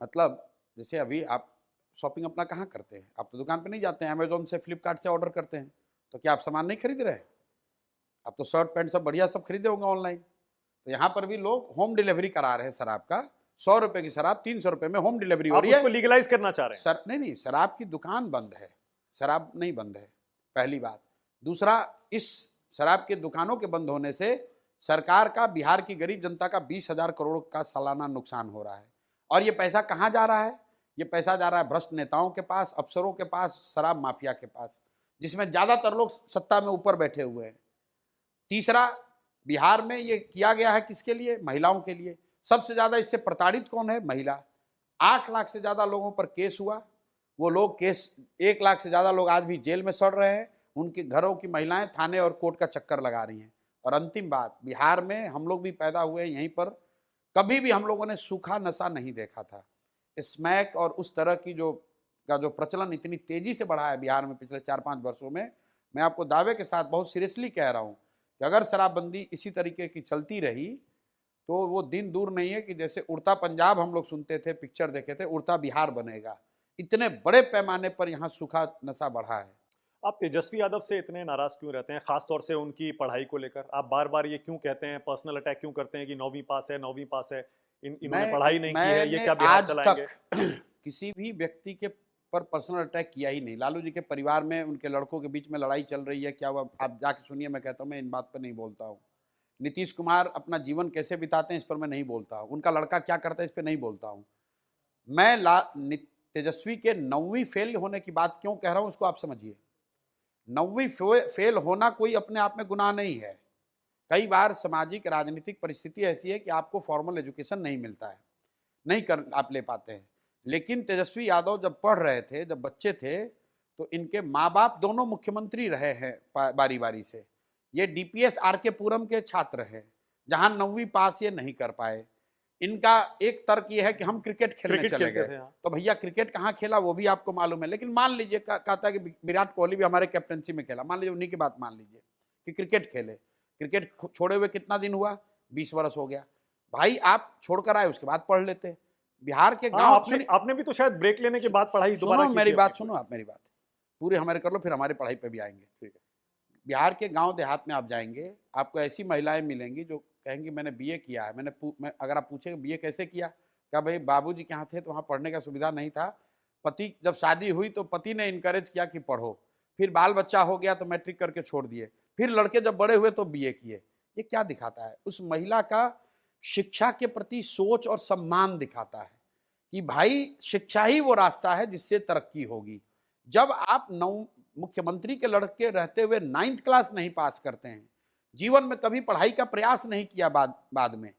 मतलब जैसे अभी आप शॉपिंग अपना कहाँ करते हैं? आप तो दुकान पे नहीं जाते हैं, अमेजोन से, फ्लिपकार्ट से ऑर्डर करते हैं। तो क्या आप सामान नहीं खरीद रहे हैं? आप तो शर्ट पैंट सब बढ़िया सब खरीदे होंगे ऑनलाइन। तो यहाँ पर भी लोग होम डिलीवरी करा रहे हैं शराब का। 100 रुपए की शराब 300 रुपए में होम डिलीवरी हो रही है। आप उसको लीगलाइज करना चाह रहे हैं? नहीं, शराब की दुकान बंद है, शराब नहीं बंद है, पहली बात। दूसरा, इस शराब के दुकानों के बंद होने से सरकार का, बिहार की गरीब जनता का 20,000 करोड़ का सालाना नुकसान हो रहा है। और ये पैसा कहाँ जा रहा है? ये पैसा जा रहा है भ्रष्ट नेताओं के पास, अफसरों के पास, शराब माफिया के पास, जिसमें ज्यादातर लोग सत्ता में ऊपर बैठे हुए हैं। तीसरा, बिहार में ये किया गया है किसके लिए? महिलाओं के लिए। सबसे ज्यादा इससे प्रताड़ित कौन है? महिला। 8 लाख से ज्यादा लोगों पर केस हुआ। वो लोग 1 लाख से ज्यादा लोग आज भी जेल में सड़ रहे हैं। उनके घरों की महिलाएं थाने और कोर्ट का चक्कर लगा रही हैं। और अंतिम बात, बिहार में हम लोग भी पैदा हुए हैं यहीं पर, कभी भी हम लोगों ने सूखा नशा नहीं देखा था। स्मैक और उस तरह की जो प्रचलन इतनी तेजी से बढ़ा है बिहार में पिछले 4-5 वर्षों में, मैं आपको दावे के साथ बहुत सीरियसली कह रहा हूं कि अगर शराबबंदी इसी तरीके की चलती रही तो वो दिन दूर नहीं है कि जैसे उड़ता पंजाब हम लोग सुनते थे, पिक्चर देखे थे, उड़ता बिहार बनेगा। इतने बड़े पैमाने पर यहाँ सूखा नशा बढ़ा है। आप तेजस्वी यादव से इतने नाराज क्यों रहते हैं, खासतौर से उनकी पढ़ाई को लेकर? आप बार बार ये क्यों कहते हैं, पर्सनल अटैक क्यों करते हैं कि 9वीं पास है, 9वीं पास है, इन्होंने पढ़ाई नहीं की है, ये क्या बिहार चलाएंगे? किसी भी व्यक्ति के पर पर्सनल अटैक किया ही नहीं। लालू जी के परिवार में उनके लड़कों के बीच में लड़ाई चल रही है, क्या वो आप जाके सुनिए, मैं कहता हूँ, मैं इन बात पर नहीं बोलता हूँ। नीतीश कुमार अपना जीवन कैसे बिताते हैं इस पर मैं नहीं बोलता हूँ। उनका लड़का क्या करता है इस पर नहीं बोलता हूँ। मैं तेजस्वी के 9वीं फेल होने की बात क्यों कह रहा हूँ उसको आप समझिए। 9वीं फेल होना कोई अपने आप में गुनाह नहीं है। कई बार सामाजिक राजनीतिक परिस्थिति ऐसी है कि आपको फॉर्मल एजुकेशन नहीं मिलता है, नहीं कर आप ले पाते हैं। लेकिन तेजस्वी यादव जब पढ़ रहे थे, जब बच्चे थे, तो इनके माँ बाप दोनों मुख्यमंत्री रहे हैं बारी बारी से। ये डीपीएस आरके पुरम के छात्र हैं, जहां 9वीं पास ये नहीं कर पाए। इनका एक तर्क ये है कि हम क्रिकेट खेलने चले गए। तो भैया क्रिकेट कहाँ खेला वो भी आपको मालूम है। लेकिन मान लीजिए कहता है कि विराट कोहली भी हमारे कैप्टनसी में खेला, मान लीजिए उन्हीं की बात मान लीजिए कि क्रिकेट खेले। क्रिकेट छोड़े हुए कितना दिन हुआ? 20 वर्ष हो गया। भाई आप छोड़कर आए, उसके बाद पढ़ लेते। बिहार के गांव, आपने भी तो शायद ब्रेक लेने के बाद पढ़ाई दोबारा की थी। मेरी बात सुनो, आप मेरी बात पूरी हमारे कर लो, फिर हमारी पढ़ाई पे भी आएंगे। ठीक है। बिहार के गांव देहात में आप जाएंगे, आपको ऐसी महिलाएं मिलेंगी जो कहेंगी मैंने बीए किया है। अगर आप पूछेंगे बीए कैसे किया, क्या भाई बाबूजी के यहाँ थे तो वहाँ पढ़ने का सुविधा नहीं था। पति जब शादी हुई तो पति ने इनकरेज किया कि पढ़ो, फिर बाल बच्चा हो गया तो मैट्रिक करके छोड़ दिए, फिर लड़के जब बड़े हुए तो बीए किए। ये क्या दिखाता है? उस महिला का शिक्षा के प्रति सोच और सम्मान दिखाता है कि भाई शिक्षा ही वो रास्ता है जिससे तरक्की होगी। जब आप मुख्यमंत्री के लड़के रहते हुए 9th क्लास नहीं पास करते हैं, जीवन में कभी पढ़ाई का प्रयास नहीं किया बाद में,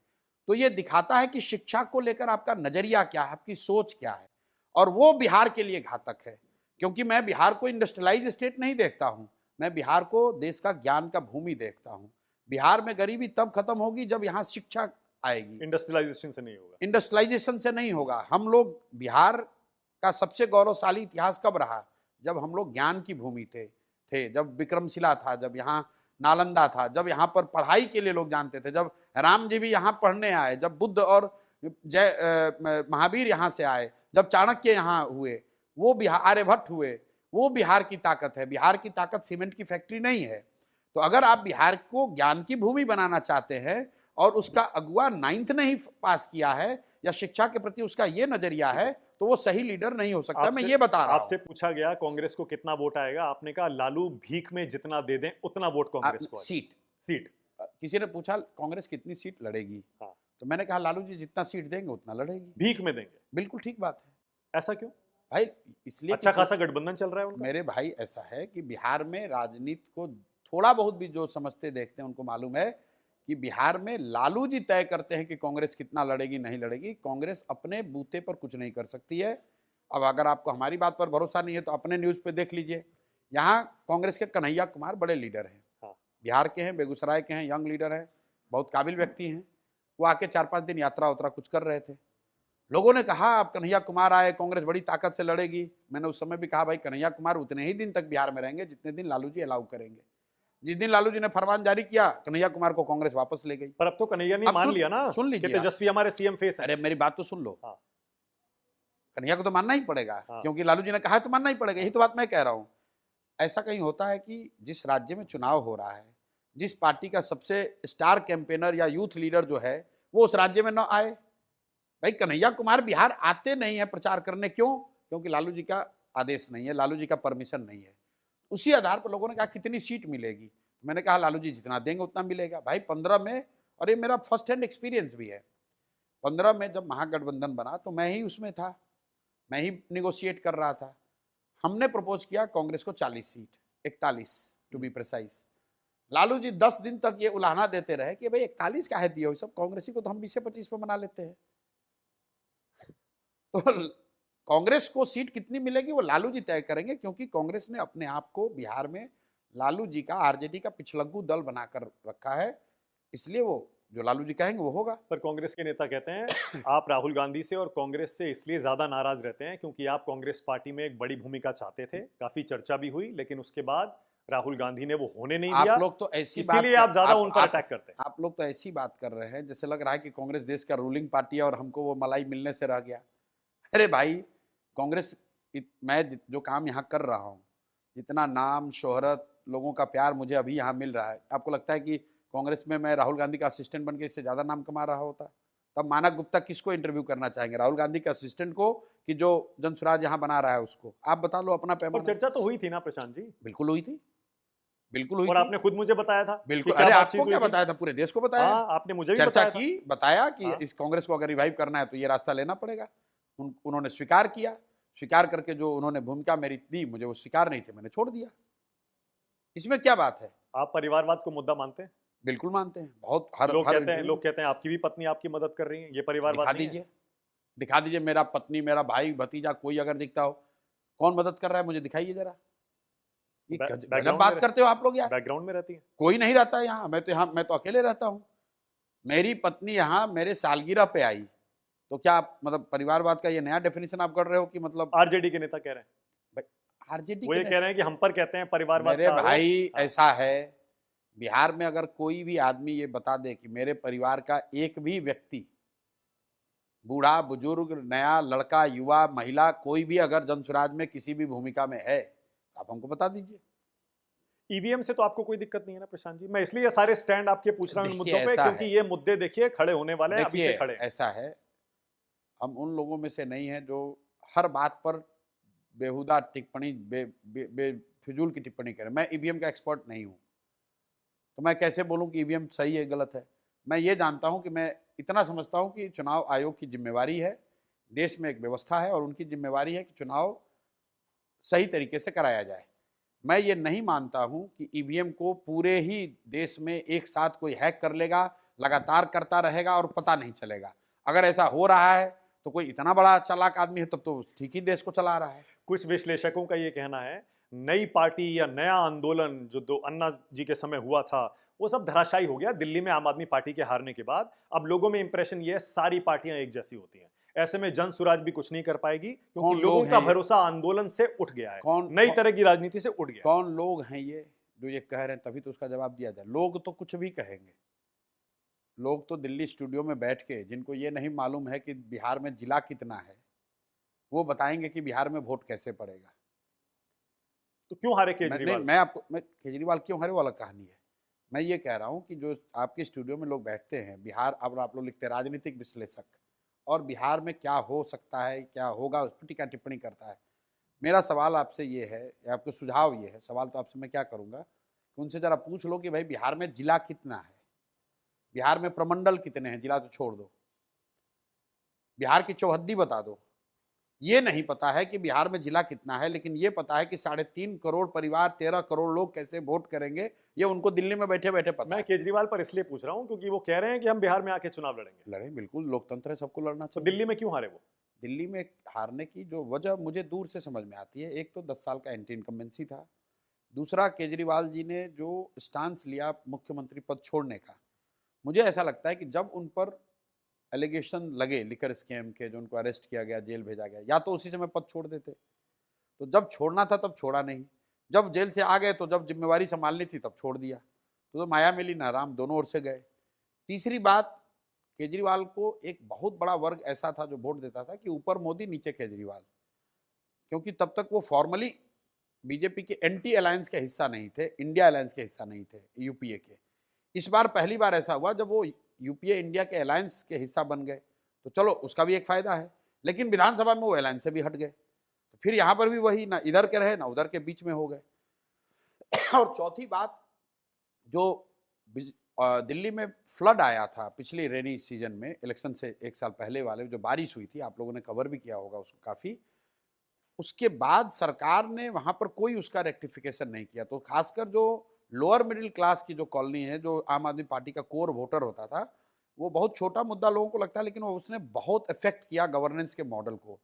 तो ये दिखाता है कि शिक्षा को लेकर आपका नजरिया क्या है, आपकी सोच क्या है, और वो बिहार के लिए घातक है। क्योंकि मैं बिहार को इंडस्ट्रियलाइज स्टेट नहीं देखता हूं, मैं बिहार को देश का ज्ञान का भूमि देखता हूं। बिहार में गरीबी तब खत्म होगी जब यहाँ शिक्षा आएगी, इंडस्ट्रियलाइजेशन से नहीं होगा। इंडस्ट्रियलाइजेशन से नहीं होगा। हम लोग, बिहार का सबसे गौरवशाली इतिहास कब रहा? जब हम लोग ज्ञान की भूमि थे, जब विक्रमशिला था, जब यहाँ नालंदा था, जब यहाँ पर पढ़ाई के लिए लोग जानते थे, जब राम जी भी यहाँ पढ़ने आए, जब बुद्ध और महावीर यहाँ से आए, जब चाणक्य यहाँ हुए, वो बिहार, आर्यभट्ट हुए, वो बिहार की ताकत है। बिहार की ताकत सीमेंट की फैक्ट्री नहीं है। तो अगर आप बिहार को ज्ञान की भूमि बनाना चाहते हैं और उसका अगुआ 9th नहीं पास किया है, या शिक्षा के प्रति उसका ये नजरिया है, तो वो सही लीडर नहीं हो सकता। मैं ये बता रहा हूं। आपसे पूछा गया कांग्रेस को कितना वोट आएगा, आपने कहा लालू भीख में जितना दे दें उतना वोट कांग्रेस को आएगा। सीट किसी ने पूछा कांग्रेस कितनी सीट लड़ेगी, हाँ। तो मैंने कहा लालू जी जितना सीट देंगे उतना लड़ेगी। भीख में देंगे? बिल्कुल ठीक बात है। ऐसा क्यों भाई? इसलिए अच्छा खासा गठबंधन चल रहा है उनका। मेरे भाई ऐसा है कि बिहार में राजनीति को थोड़ा बहुत भी जो समझते देखते हैं उनको मालूम है कि बिहार में लालू जी तय करते हैं कि कांग्रेस कितना लड़ेगी नहीं लड़ेगी। कांग्रेस अपने बूते पर कुछ नहीं कर सकती है। अब अगर आपको हमारी बात पर भरोसा नहीं है तो अपने न्यूज़ पे देख लीजिए। यहाँ कांग्रेस के कन्हैया कुमार बड़े लीडर हैं, हाँ। बिहार के हैं, बेगूसराय के हैं, यंग लीडर हैं, बहुत काबिल व्यक्ति हैं। वो आके 4-5 दिन यात्रा उतरा कुछ कर रहे थे। लोगों ने कहा अब कन्हैया कुमार आए, कांग्रेस बड़ी ताकत से लड़ेगी। मैंने उस समय भी कहा भाई कन्हैया कुमार उतने ही दिन तक बिहार में रहेंगे जितने दिन लालू जी अलाउ करेंगे। जिस दिन लालू जी ने फरमान जारी किया, कन्हैया कुमार को कांग्रेस वापस ले गई। पर अब तो कन्हैया ने मान लिया ना, सुन लीजिए, तेजस्वी हमारे सीएम फेस है। अरे मेरी बात तो सुन लो। हाँ। कन्हैया को तो मानना ही पड़ेगा। हाँ। क्योंकि लालू जी ने कहा है तो मानना ही पड़ेगा। यही तो बात मैं कह रहा हूं। ऐसा कहीं होता है कि जिस राज्य में चुनाव हो रहा है, जिस पार्टी का सबसे स्टार कैंपेनर या यूथ लीडर जो है वो उस राज्य में न आए? भाई कन्हैया कुमार बिहार आते नहीं है प्रचार करने, क्यों? क्योंकि लालू जी का आदेश नहीं है, लालू जी का परमिशन नहीं है। उसी आधार पर लोगों ने कहा कितनी सीट मिलेगी, मैंने कहा लालू जी जितना देंगे उतना मिलेगा। भाई 15 में, और ये मेरा फर्स्ट हैंड एक्सपीरियंस भी है, 15 में जब महागठबंधन बना तो मैं ही उसमें था, मैं ही निगोशिएट कर रहा था। हमने प्रपोज किया कांग्रेस को 40 seat, 41 to be precise. Lalu ji 10 दिन तक ये उलाहना देते रहे कि भाई 41 काहे दिए हो, सब कांग्रेसी को तो हम 20-25 पे बना लेते हैं। तो कांग्रेस को सीट कितनी मिलेगी वो लालू जी तय करेंगे, क्योंकि कांग्रेस ने अपने आप को बिहार में लालू जी का, आरजेडी का पिछलग्गू दल बनाकर रखा है। इसलिए वो जो लालू जी कहेंगे वो होगा। पर कांग्रेस के नेता कहते हैं आप राहुल गांधी से और कांग्रेस से इसलिए ज्यादा नाराज रहते हैं क्योंकि आप कांग्रेस पार्टी में एक बड़ी भूमिका चाहते थे, काफी चर्चा भी हुई, लेकिन उसके बाद राहुल गांधी ने वो होने नहीं दिया। आप लोग तो ऐसी इसीलिए आप ज्यादा उन पर अटैक करते हैं। आप लोग तो ऐसी बात कर रहे हैं जैसे लग रहा है कि कांग्रेस देश का रूलिंग पार्टी है और हमको वो मलाई मिलने से रह गया। अरे भाई कांग्रेस, मैं जो काम यहाँ कर रहा हूँ, जितना नाम शोहरत, लोगों का प्यार मुझे अभी यहाँ मिल रहा है, आपको लगता है कि कांग्रेस में मैं राहुल गांधी का असिस्टेंट बन के इससे ज़्यादा नाम कमा रहा होता? तब मानक गुप्ता किसको इंटरव्यू करना चाहेंगे, राहुल गांधी के असिस्टेंट को कि जो जनसुराज यहाँ बना रहा है उसको? आप बता लो अपना पैमाना। पर चर्चा तो हुई थी ना प्रशांत जी? बिल्कुल हुई थी, बिल्कुल हुई और थी। आपने खुद मुझे बताया था। बिल्कुल। अरे आपको क्या बताया था, पूरे देश को बताया। हाँ, आपने मुझे भी चर्चा बताया की, बताया कि हाँ। इस कांग्रेस को अगर रिवाइव करना है तो ये रास्ता लेना पड़ेगा। उन्होंने स्वीकार किया, स्वीकार करके जो उन्होंने भूमिका मेरी दी, मुझे वो स्वीकार नहीं थे, मैंने छोड़ दिया। इसमें क्या बात है? आप परिवारवाद को मुद्दा मानते हैं? बिल्कुल मानते हैं। बहुत हर लोग हर कहते हैं आपकी भी पत्नी आपकी मदद कर रही है, ये परिवारवाद दिखा नहीं है? दीजिए, दिखा दीजिए। मेरा पत्नी, मेरा भाई, भतीजा कोई अगर दिखता हो, कौन मदद कर रहा है मुझे दिखाइए जरा। ये गजब बात करते हो आप लोग यार। बैकग्राउंड में रहती है? कोई नहीं रहता है यहाँ, मैं तो अकेले रहता हूँ। मेरी पत्नी यहाँ मेरे सालगिरह पे आई, तो क्या आप मतलब परिवारवाद का ये नया डेफिनेशन आप कर रहे हो कि मतलब? आरजेडी के नेता कह रहे हैं, आरजेडी वो ये कह रहे हैं कि हम पर कहते हैं परिवारवाद मेरे का भाई हाँ। ऐसा है, बिहार में अगर कोई भी आदमी ये बता दे कि मेरे परिवार का एक भी व्यक्ति, बूढ़ा बुजुर्ग, नया लड़का, युवा, महिला, कोई भी अगर जनसुराज में किसी भी भूमिका में है, आप हमको बता दीजिए। ईवीएम से तो आपको कोई दिक्कत नहीं है ना प्रशांत जी? मैं इसलिए ये सारे स्टैंड आपके पूछ रहा हूं इन मुद्दों पे, क्योंकि ये मुद्दे देखिए खड़े होने वाले हैं, अभी से खड़े। ऐसा है, हम उन लोगों में से नहीं है जो हर बात पर बेहुदा टिप्पणी, बेफिजूल की टिप्पणी करें। मैं ईवीएम का एक्सपर्ट नहीं हूँ, तो मैं कैसे बोलूँ कि ईवीएम सही है गलत है? मैं ये जानता हूँ कि मैं इतना समझता हूँ कि चुनाव आयोग की जिम्मेवारी है, देश में एक व्यवस्था है और उनकी जिम्मेवारी है कि चुनाव सही तरीके से कराया जाए। मैं ये नहीं मानता हूं कि ईवीएम को पूरे ही देश में एक साथ कोई हैक कर लेगा, लगातार करता रहेगा और पता नहीं चलेगा। अगर ऐसा हो रहा है तो कोई इतना बड़ा चालाक आदमी है, तब तो ठीक ही देश को चला रहा है। कुछ विश्लेषकों का ये कहना है नई पार्टी या नया आंदोलन जो दो अन्ना जी के समय हुआ था वो सब धराशायी हो गया दिल्ली में आम आदमी पार्टी के हारने के बाद। अब लोगों में इंप्रेशन ये है सारी पार्टियां एक जैसी होती हैं। ऐसे में जन स्वराज भी कुछ नहीं कर पाएगी क्योंकि कौन लोगों लोग का हैं ये? भरोसा आंदोलन से उठ गया है, कौन नई कौन, तरह की राजनीति से उठ गया है। कौन लोग हैं ये जो ये कह रहे हैं? तभी तो उसका जवाब दिया जाए। लोग तो कुछ भी कहेंगे। लोग तो दिल्ली स्टूडियो में बैठ के, जिनको ये नहीं मालूम है कि बिहार में जिला कितना है, वो बताएंगे कि बिहार में वोट कैसे पड़ेगा। तो क्यों हारे मैं नहीं, केजरीवाल? मैं केजरीवाल क्यों हरे वाला कहानी है। मैं ये कह रहा हूँ कि जो आपके स्टूडियो में लोग बैठते हैं बिहार, अब आप लोग लिखते हैं राजनीतिक विश्लेषक, और बिहार में क्या हो सकता है क्या होगा उस पर टीका टिप्पणी करता है। मेरा सवाल आपसे ये है, या आपको सुझाव ये है, सवाल तो आपसे मैं क्या करूँगा कि उनसे ज़रा पूछ लो कि भाई बिहार में जिला कितना है, बिहार में प्रमंडल कितने हैं, जिला तो छोड़ दो, बिहार की चौहद्दी बता दो। ये नहीं पता है कि बिहार में जिला कितना है, लेकिन ये पता है कि 3.5 करोड़ परिवार, 13 करोड़ लोग कैसे वोट करेंगे, ये उनको दिल्ली में बैठे बैठे पता मैं है। केजरीवाल पर इसलिए पूछ रहा हूं क्योंकि वो कह रहे हैं कि हम बिहार में आके चुनाव लड़ेंगे। लड़े, बिल्कुल लोकतंत्र है, सबको लड़ना तो चाहिए। दिल्ली में क्यों हारे वो? दिल्ली में हारने की जो वजह मुझे दूर से समझ में आती है, एक तो 10 साल का एंटी इनकम्बेंसी था, दूसरा केजरीवाल जी ने जो स्टांस लिया मुख्यमंत्री पद छोड़ने का। मुझे ऐसा लगता है कि जब उन पर एलिगेशन लगे लिकर स्कैम के, जो उनको अरेस्ट किया गया, जेल भेजा गया, या तो उसी समय पद छोड़ देते। तो जब छोड़ना था तब छोड़ा नहीं, जब जेल से आ गए तो जब जिम्मेवारी संभालनी थी तब छोड़ दिया। तो माया मिली नाराम, दोनों ओर से गए। तीसरी बात, केजरीवाल को एक बहुत बड़ा वर्ग ऐसा था जो वोट देता था कि ऊपर मोदी नीचे केजरीवाल, क्योंकि तब तक वो फॉर्मली बीजेपी के एंटी अलायंस के हिस्सा नहीं थे, इंडिया अलायंस के हिस्सा नहीं थे, यूपीए के। इस बार पहली बार ऐसा हुआ जब वो यूपीए इंडिया के अलायंस के हिस्सा बन गए, तो चलो उसका भी एक फायदा है, लेकिन विधानसभा में वो अलायंस से भी हट गए, तो फिर यहाँ पर भी वही, ना इधर के रहे ना उधर के, बीच में हो गए। और चौथी बात, जो दिल्ली में फ्लड आया था पिछली रेनी सीजन में, इलेक्शन से 1 साल पहले वाले, जो बारिश हुई थी, आप लोगों ने कवर भी किया होगा उसको काफ़ी, उसके बाद सरकार ने वहाँ पर कोई उसका रेक्टिफिकेशन नहीं किया। तो खासकर जो लोअर मिडिल क्लास की जो कॉलोनी है, जो आम आदमी पार्टी का कोर वोटर होता था, वो बहुत छोटा मुद्दा लोगों को लगता है, लेकिन वो उसने बहुत इफेक्ट किया गवर्नेंस के मॉडल को।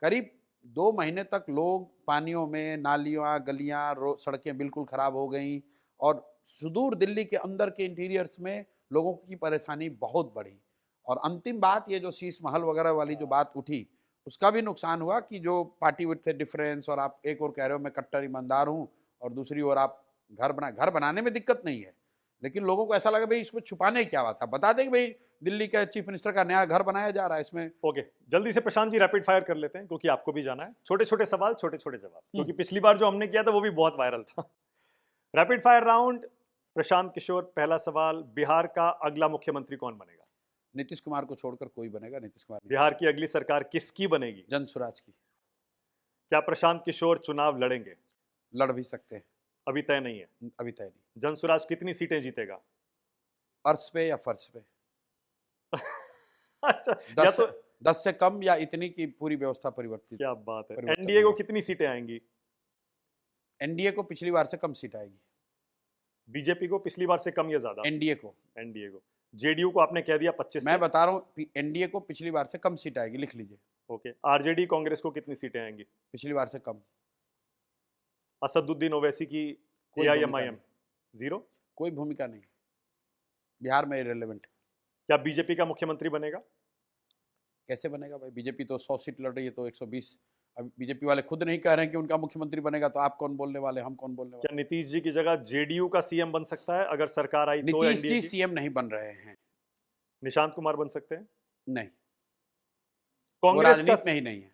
करीब 2 महीने तक लोग पानियों में, नालियाँ, गलियाँ, सड़कें बिल्कुल खराब हो गई, और सुदूर दिल्ली के अंदर के इंटीरियर्स में लोगों की परेशानी बहुत बढ़ी। और अंतिम बात, ये जो शीश महल वगैरह वाली जो बात उठी, उसका भी नुकसान हुआ कि जो पार्टी विथ डिफरेंस, और आप एक और कह रहे हो मैं कट्टर ईमानदार हूँ, और दूसरी ओर आप घर बनाने में दिक्कत नहीं है, लेकिन लोगों को ऐसा लगा भाई इसमें छुपाने क्या बात है, बता दें कि भाई दिल्ली का चीफ मिनिस्टर का नया घर बनाया जा रहा है इसमें। ओके, जल्दी से प्रशांत जी रैपिड फायर कर लेते हैं क्योंकि आपको भी जाना है। छोटे छोटे सवाल, छोटे छोटे जवाब, क्योंकि पिछली बार जो हमने किया था वो भी बहुत वायरल था। Rapid fire round. Prashant Kishor, पहला सवाल, बिहार का अगला मुख्यमंत्री कौन बनेगा? नीतीश कुमार को छोड़कर कोई बनेगा, नीतीश कुमार नहीं। बिहार की अगली सरकार किसकी बनेगी? जन स्वराज की। क्या प्रशांत किशोर चुनाव लड़ेंगे? लड़ भी सकते हैं, अभी तय नहीं है। अभी तय नहीं। जन स्वराज कितनी सीटें जीतेगा? अर्श पे या फर्श पे। अच्छा, या 10 तो 10 से कम, या इतनी की पूरी व्यवस्था क्या बात है। परिवर्तन एनडीए को होगा। कितनी सीटें आएंगी? एनडीए को पिछली बार से कम सीट आएगी। बीजेपी को पिछली बार से कम या ज्यादा? एनडीए को। एनडीए को। जेडीयू को आपने कह दिया 25 मैं से। बता रहा हूँ एनडीए को पिछली बार से कम सीट आएगी, लिख लीजिए। ओके, आरजेडी कांग्रेस को कितनी सीटें आएंगी? पिछली बार से कम। असदुद्दीन ओवैसी की कोई भूमिका एआईएमआईएम नहीं। जीरो। कोई भूमिका नहीं, बिहार में इरेलेवेंट। क्या बीजेपी का मुख्यमंत्री बनेगा? कैसे बनेगा भाई, बीजेपी तो 100 सीट लड़ रही है, तो 120। अब बीजेपी वाले खुद नहीं कह रहे हैं कि उनका मुख्यमंत्री बनेगा, तो आप कौन बोलने वाले, हम कौन बोलने वाले। क्या नीतीश जी की जगह जेडीयू का सीएम बन सकता है अगर सरकार आई तो? नीतीश एनडीए जी की सीएम नहीं बन रहे हैं। निशांत कुमार बन सकते हैं? नहीं, वो कांग्रेस का राजनीति में ही नहीं है,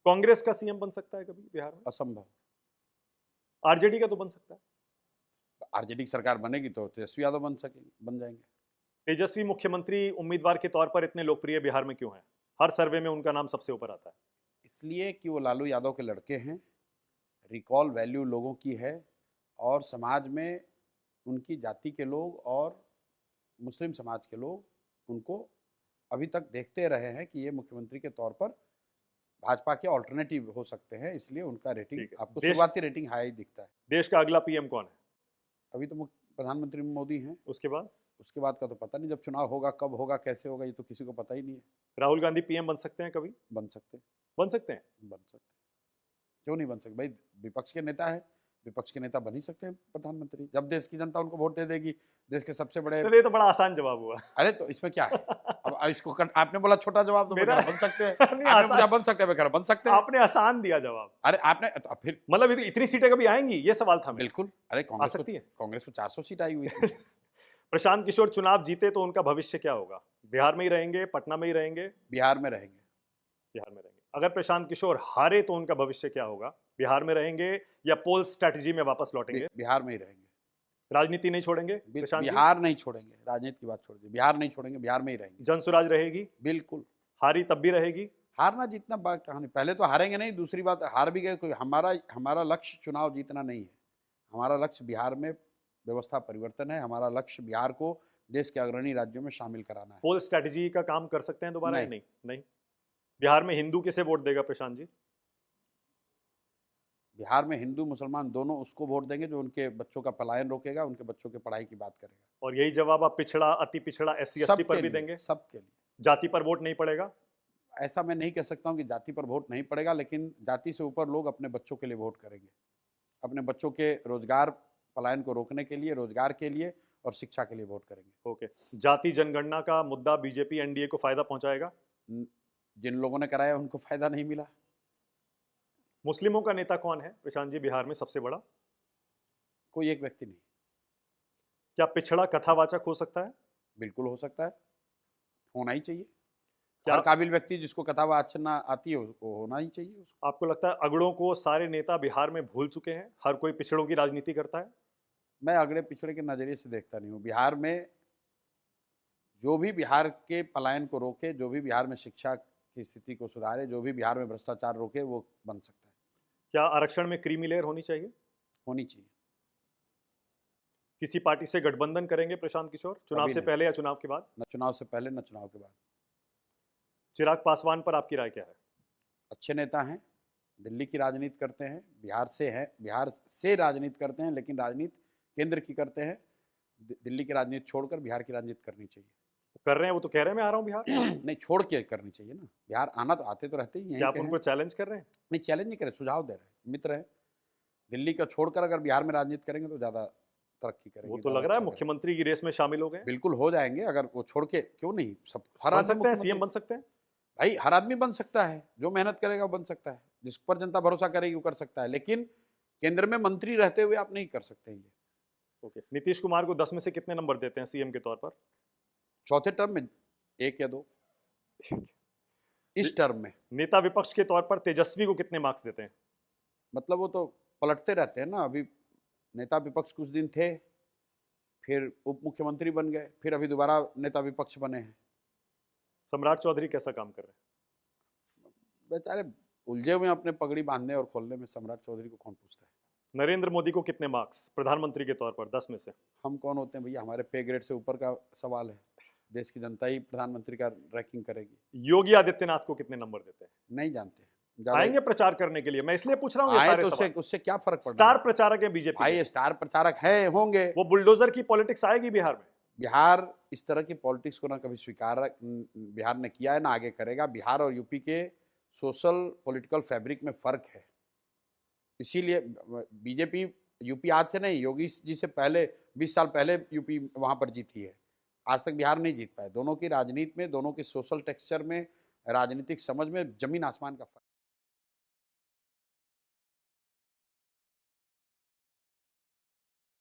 कांग्रेस का सीएम बन सकता है कभी बिहार में? असंभव। आरजेडी का तो बन सकता है। आरजेडी की सरकार बनेगी तो तेजस्वी यादव बन जाएंगे। तेजस्वी मुख्यमंत्री उम्मीदवार के तौर पर इतने लोकप्रिय बिहार में क्यों हैं? हर सर्वे में उनका नाम सबसे ऊपर आता है। इसलिए कि वो लालू यादव के लड़के हैं, रिकॉल वैल्यू लोगों की है, और समाज में उनकी जाति के लोग और मुस्लिम समाज के लोग उनको अभी तक देखते रहे हैं कि ये मुख्यमंत्री के तौर पर भाजपा के ऑल्टरनेटिव हो सकते हैं, इसलिए उनका रेटिंग ठीक है। आपको देश शुरुआती रेटिंग हाई दिखता है। देश का अगला पीएम कौन है? अभी तो प्रधानमंत्री मोदी हैं, उसके बाद उसके बाद का तो पता नहीं, जब चुनाव होगा, कब होगा, कैसे होगा, ये तो किसी को पता ही नहीं है। राहुल गांधी पीएम बन सकते हैं कभी? बन सकते बन सकते हैं। बन सकते क्यों नहीं बन सकते भाई, विपक्ष के नेता है, विपक्ष के नेता बन ही सकते हैं प्रधानमंत्री, जब देश की जनता उनको वोट दे देगी। देश के सबसे बड़े, चलिए, ये तो बड़ा आसान जवाब हुआ। अरे तो इसमें क्या है, अब इसको आपने बोला छोटा जवाब, तो मैं मेरा कह रहा बन सकते हैं। नहीं, आपने आसान। पूछा बन सकते हैं, मैं कह रहा बन सकते हैं। आपने आसान दिया जवाब। अरे आपने तो फिर मतलब इतनी सीटें कभी आएंगी, ये सवाल था मेरा। बिल्कुल, अरे आ सकती है। कांग्रेस को 400 सीट आई हुई थी। प्रशांत किशोर चुनाव जीते तो उनका भविष्य क्या होगा? बिहार में ही रहेंगे, पटना में ही रहेंगे? बिहार में रहेंगे। बिहार में रहेंगे। अगर प्रशांत किशोर हारे तो उनका भविष्य क्या होगा? बिहार में रहेंगे या पोल स्ट्रेटजी में वापस लौटेंगे? बिहार में ही रहेंगे। राजनीति नहीं छोड़ेंगे प्रशांत जी? बिहार नहीं छोड़ेंगे, राजनीति की बात छोड़ दीजिए, बिहार नहीं छोड़ेंगे, बिहार में ही रहेंगे। जनसुराज रहेगी? बिल्कुल। हारी तब भी रहेगी? हारना जीतना बात कहानी, पहले तो हारेंगे नहीं, दूसरी बात हार भी गए कोई, हमारा लक्ष्य चुनाव जीतना नहीं है। हमारा लक्ष्य बिहार में व्यवस्था परिवर्तन है, हमारा लक्ष्य बिहार को देश के अग्रणी राज्यों में शामिल कराना है। पोल स्ट्रेटजी का काम कर सकते हैं दोबारा या नहीं। नहीं? बिहार में हिंदू किसे वोट देगा प्रशांत जी? बिहार में हिंदू मुसलमान दोनों उसको वोट देंगे जो उनके बच्चों का पलायन रोकेगा, उनके बच्चों के पढ़ाई की बात करेगा। और यही जवाब आप पिछड़ा, अति पिछड़ा, SC ST पर भी देंगे? सबके लिए। जाति पर वोट नहीं पड़ेगा? ऐसा मैं नहीं कह सकता हूँ कि जाति पर वोट नहीं पड़ेगा, लेकिन जाति से ऊपर लोग अपने बच्चों के लिए वोट करेंगे, अपने बच्चों के रोजगार पलायन को रोकने के लिए, रोजगार के लिए और शिक्षा के लिए वोट करेंगे। ओके। जाति जनगणना का मुद्दा बीजेपी NDA को फायदा पहुंचाएगा? जिन लोगों ने कराया उनको फायदा नहीं मिला। मुस्लिमों का नेता कौन है प्रशांत जी बिहार में सबसे बड़ा? कोई एक व्यक्ति नहीं। क्या पिछड़ा कथावाचक हो सकता है? बिल्कुल हो सकता है, होना ही चाहिए। क्या हर काबिल व्यक्ति जिसको कथावाचना आती है वो होना ही चाहिए उसको। आपको लगता है अगड़ों को सारे नेता बिहार में भूल चुके हैं? हर कोई पिछड़ों की राजनीति करता है? मैं अगड़े पिछड़े के नजरिए से देखता नहीं हूँ। बिहार में जो भी बिहार के पलायन को रोके, जो भी बिहार में शिक्षा की स्थिति को सुधारे, जो भी बिहार में भ्रष्टाचार रोके, वो बन सकता है। क्या आरक्षण में क्रीमी लेयर होनी चाहिए? होनी चाहिए। किसी पार्टी से गठबंधन करेंगे प्रशांत किशोर चुनाव से पहले या चुनाव के बाद? न चुनाव से पहले न चुनाव के बाद। चिराग पासवान पर आपकी राय क्या है? अच्छे नेता हैं, दिल्ली की राजनीति करते हैं, बिहार से राजनीति करते हैं, लेकिन राजनीति केंद्र की करते हैं। दिल्ली की राजनीति छोड़कर बिहार की राजनीति करनी चाहिए। कर रहे हैं, वो तो कह रहे हैं मैं आ रहा हूँ बिहार। नहीं, छोड़ के करनी चाहिए ना। बिहार आना तो आते तो रहते ही हैं। क्या आप उनको चैलेंज कर रहे हैं? नहीं, चैलेंज नहीं कर रहे, सुझाव दे रहे हैं, मित्र हैं। दिल्ली का छोड़कर अगर बिहार में राजनीति करेंगे तो ज्यादा तरक्की करेंगे। वो तो लग रहा है मुख्यमंत्री की रेस में शामिल हो गए। बिल्कुल हो जाएंगे, अगर वो छोड़ के क्यों नहीं, सब हर बन आदमी सकते हैं, CM बन सकते हैं भाई, हर आदमी बन सकता है, जो मेहनत करेगा वो बन सकता है, जिस पर जनता भरोसा करेगी वो कर सकता है, लेकिन केंद्र में मंत्री रहते हुए आप नहीं कर सकते ये। ओके। नीतीश कुमार को 10 में से कितने नंबर देते हैं CM के तौर पर? चौथे टर्म में 1 या 2। इस टर्म में नेता विपक्ष के तौर पर तेजस्वी को कितने मार्क्स देते हैं? मतलब वो तो पलटते रहते हैं ना। अभी नेता विपक्ष कुछ दिन थे, फिर उप मुख्यमंत्री बन गए, फिर अभी दोबारा नेता विपक्ष बने हैं। सम्राट चौधरी कैसा काम कर रहे हैं? बेचारे उलझे हुए अपने पगड़ी बांधने और खोलने में। सम्राट चौधरी को कौन पूछता है? नरेंद्र मोदी को कितने मार्क्स प्रधानमंत्री के तौर पर 10 में से? हम कौन होते हैं भैया, हमारे पे ग्रेड से ऊपर का सवाल है। देश की जनता ही प्रधानमंत्री का रैंकिंग करेगी। योगी आदित्यनाथ को कितने नंबर देते हैं? नहीं जानते। आएंगे प्रचार करने के लिए, मैं इसलिए पूछ रहा हूँ। आए तो उससे क्या फर्क पड़ता है? स्टार प्रचारक है बीजेपी भाई, स्टार प्रचारक है, होंगे। वो बुलडोजर की पॉलिटिक्स आएगी बिहार में? बिहार इस तरह की पॉलिटिक्स को ना कभी स्वीकार बिहार ने किया है, ना आगे करेगा। बिहार और यूपी के सोशल पॉलिटिकल फैब्रिक में फर्क है, इसीलिए बीजेपी यूपी आज से नहीं, योगी जी से पहले 20 साल पहले यूपी वहां पर जीती है। आज तक बिहार नहीं जीत पाए। दोनों की राजनीति में, दोनों के सोशल टेक्सचर में, राजनीतिक समझ में जमीन आसमान का फर्क।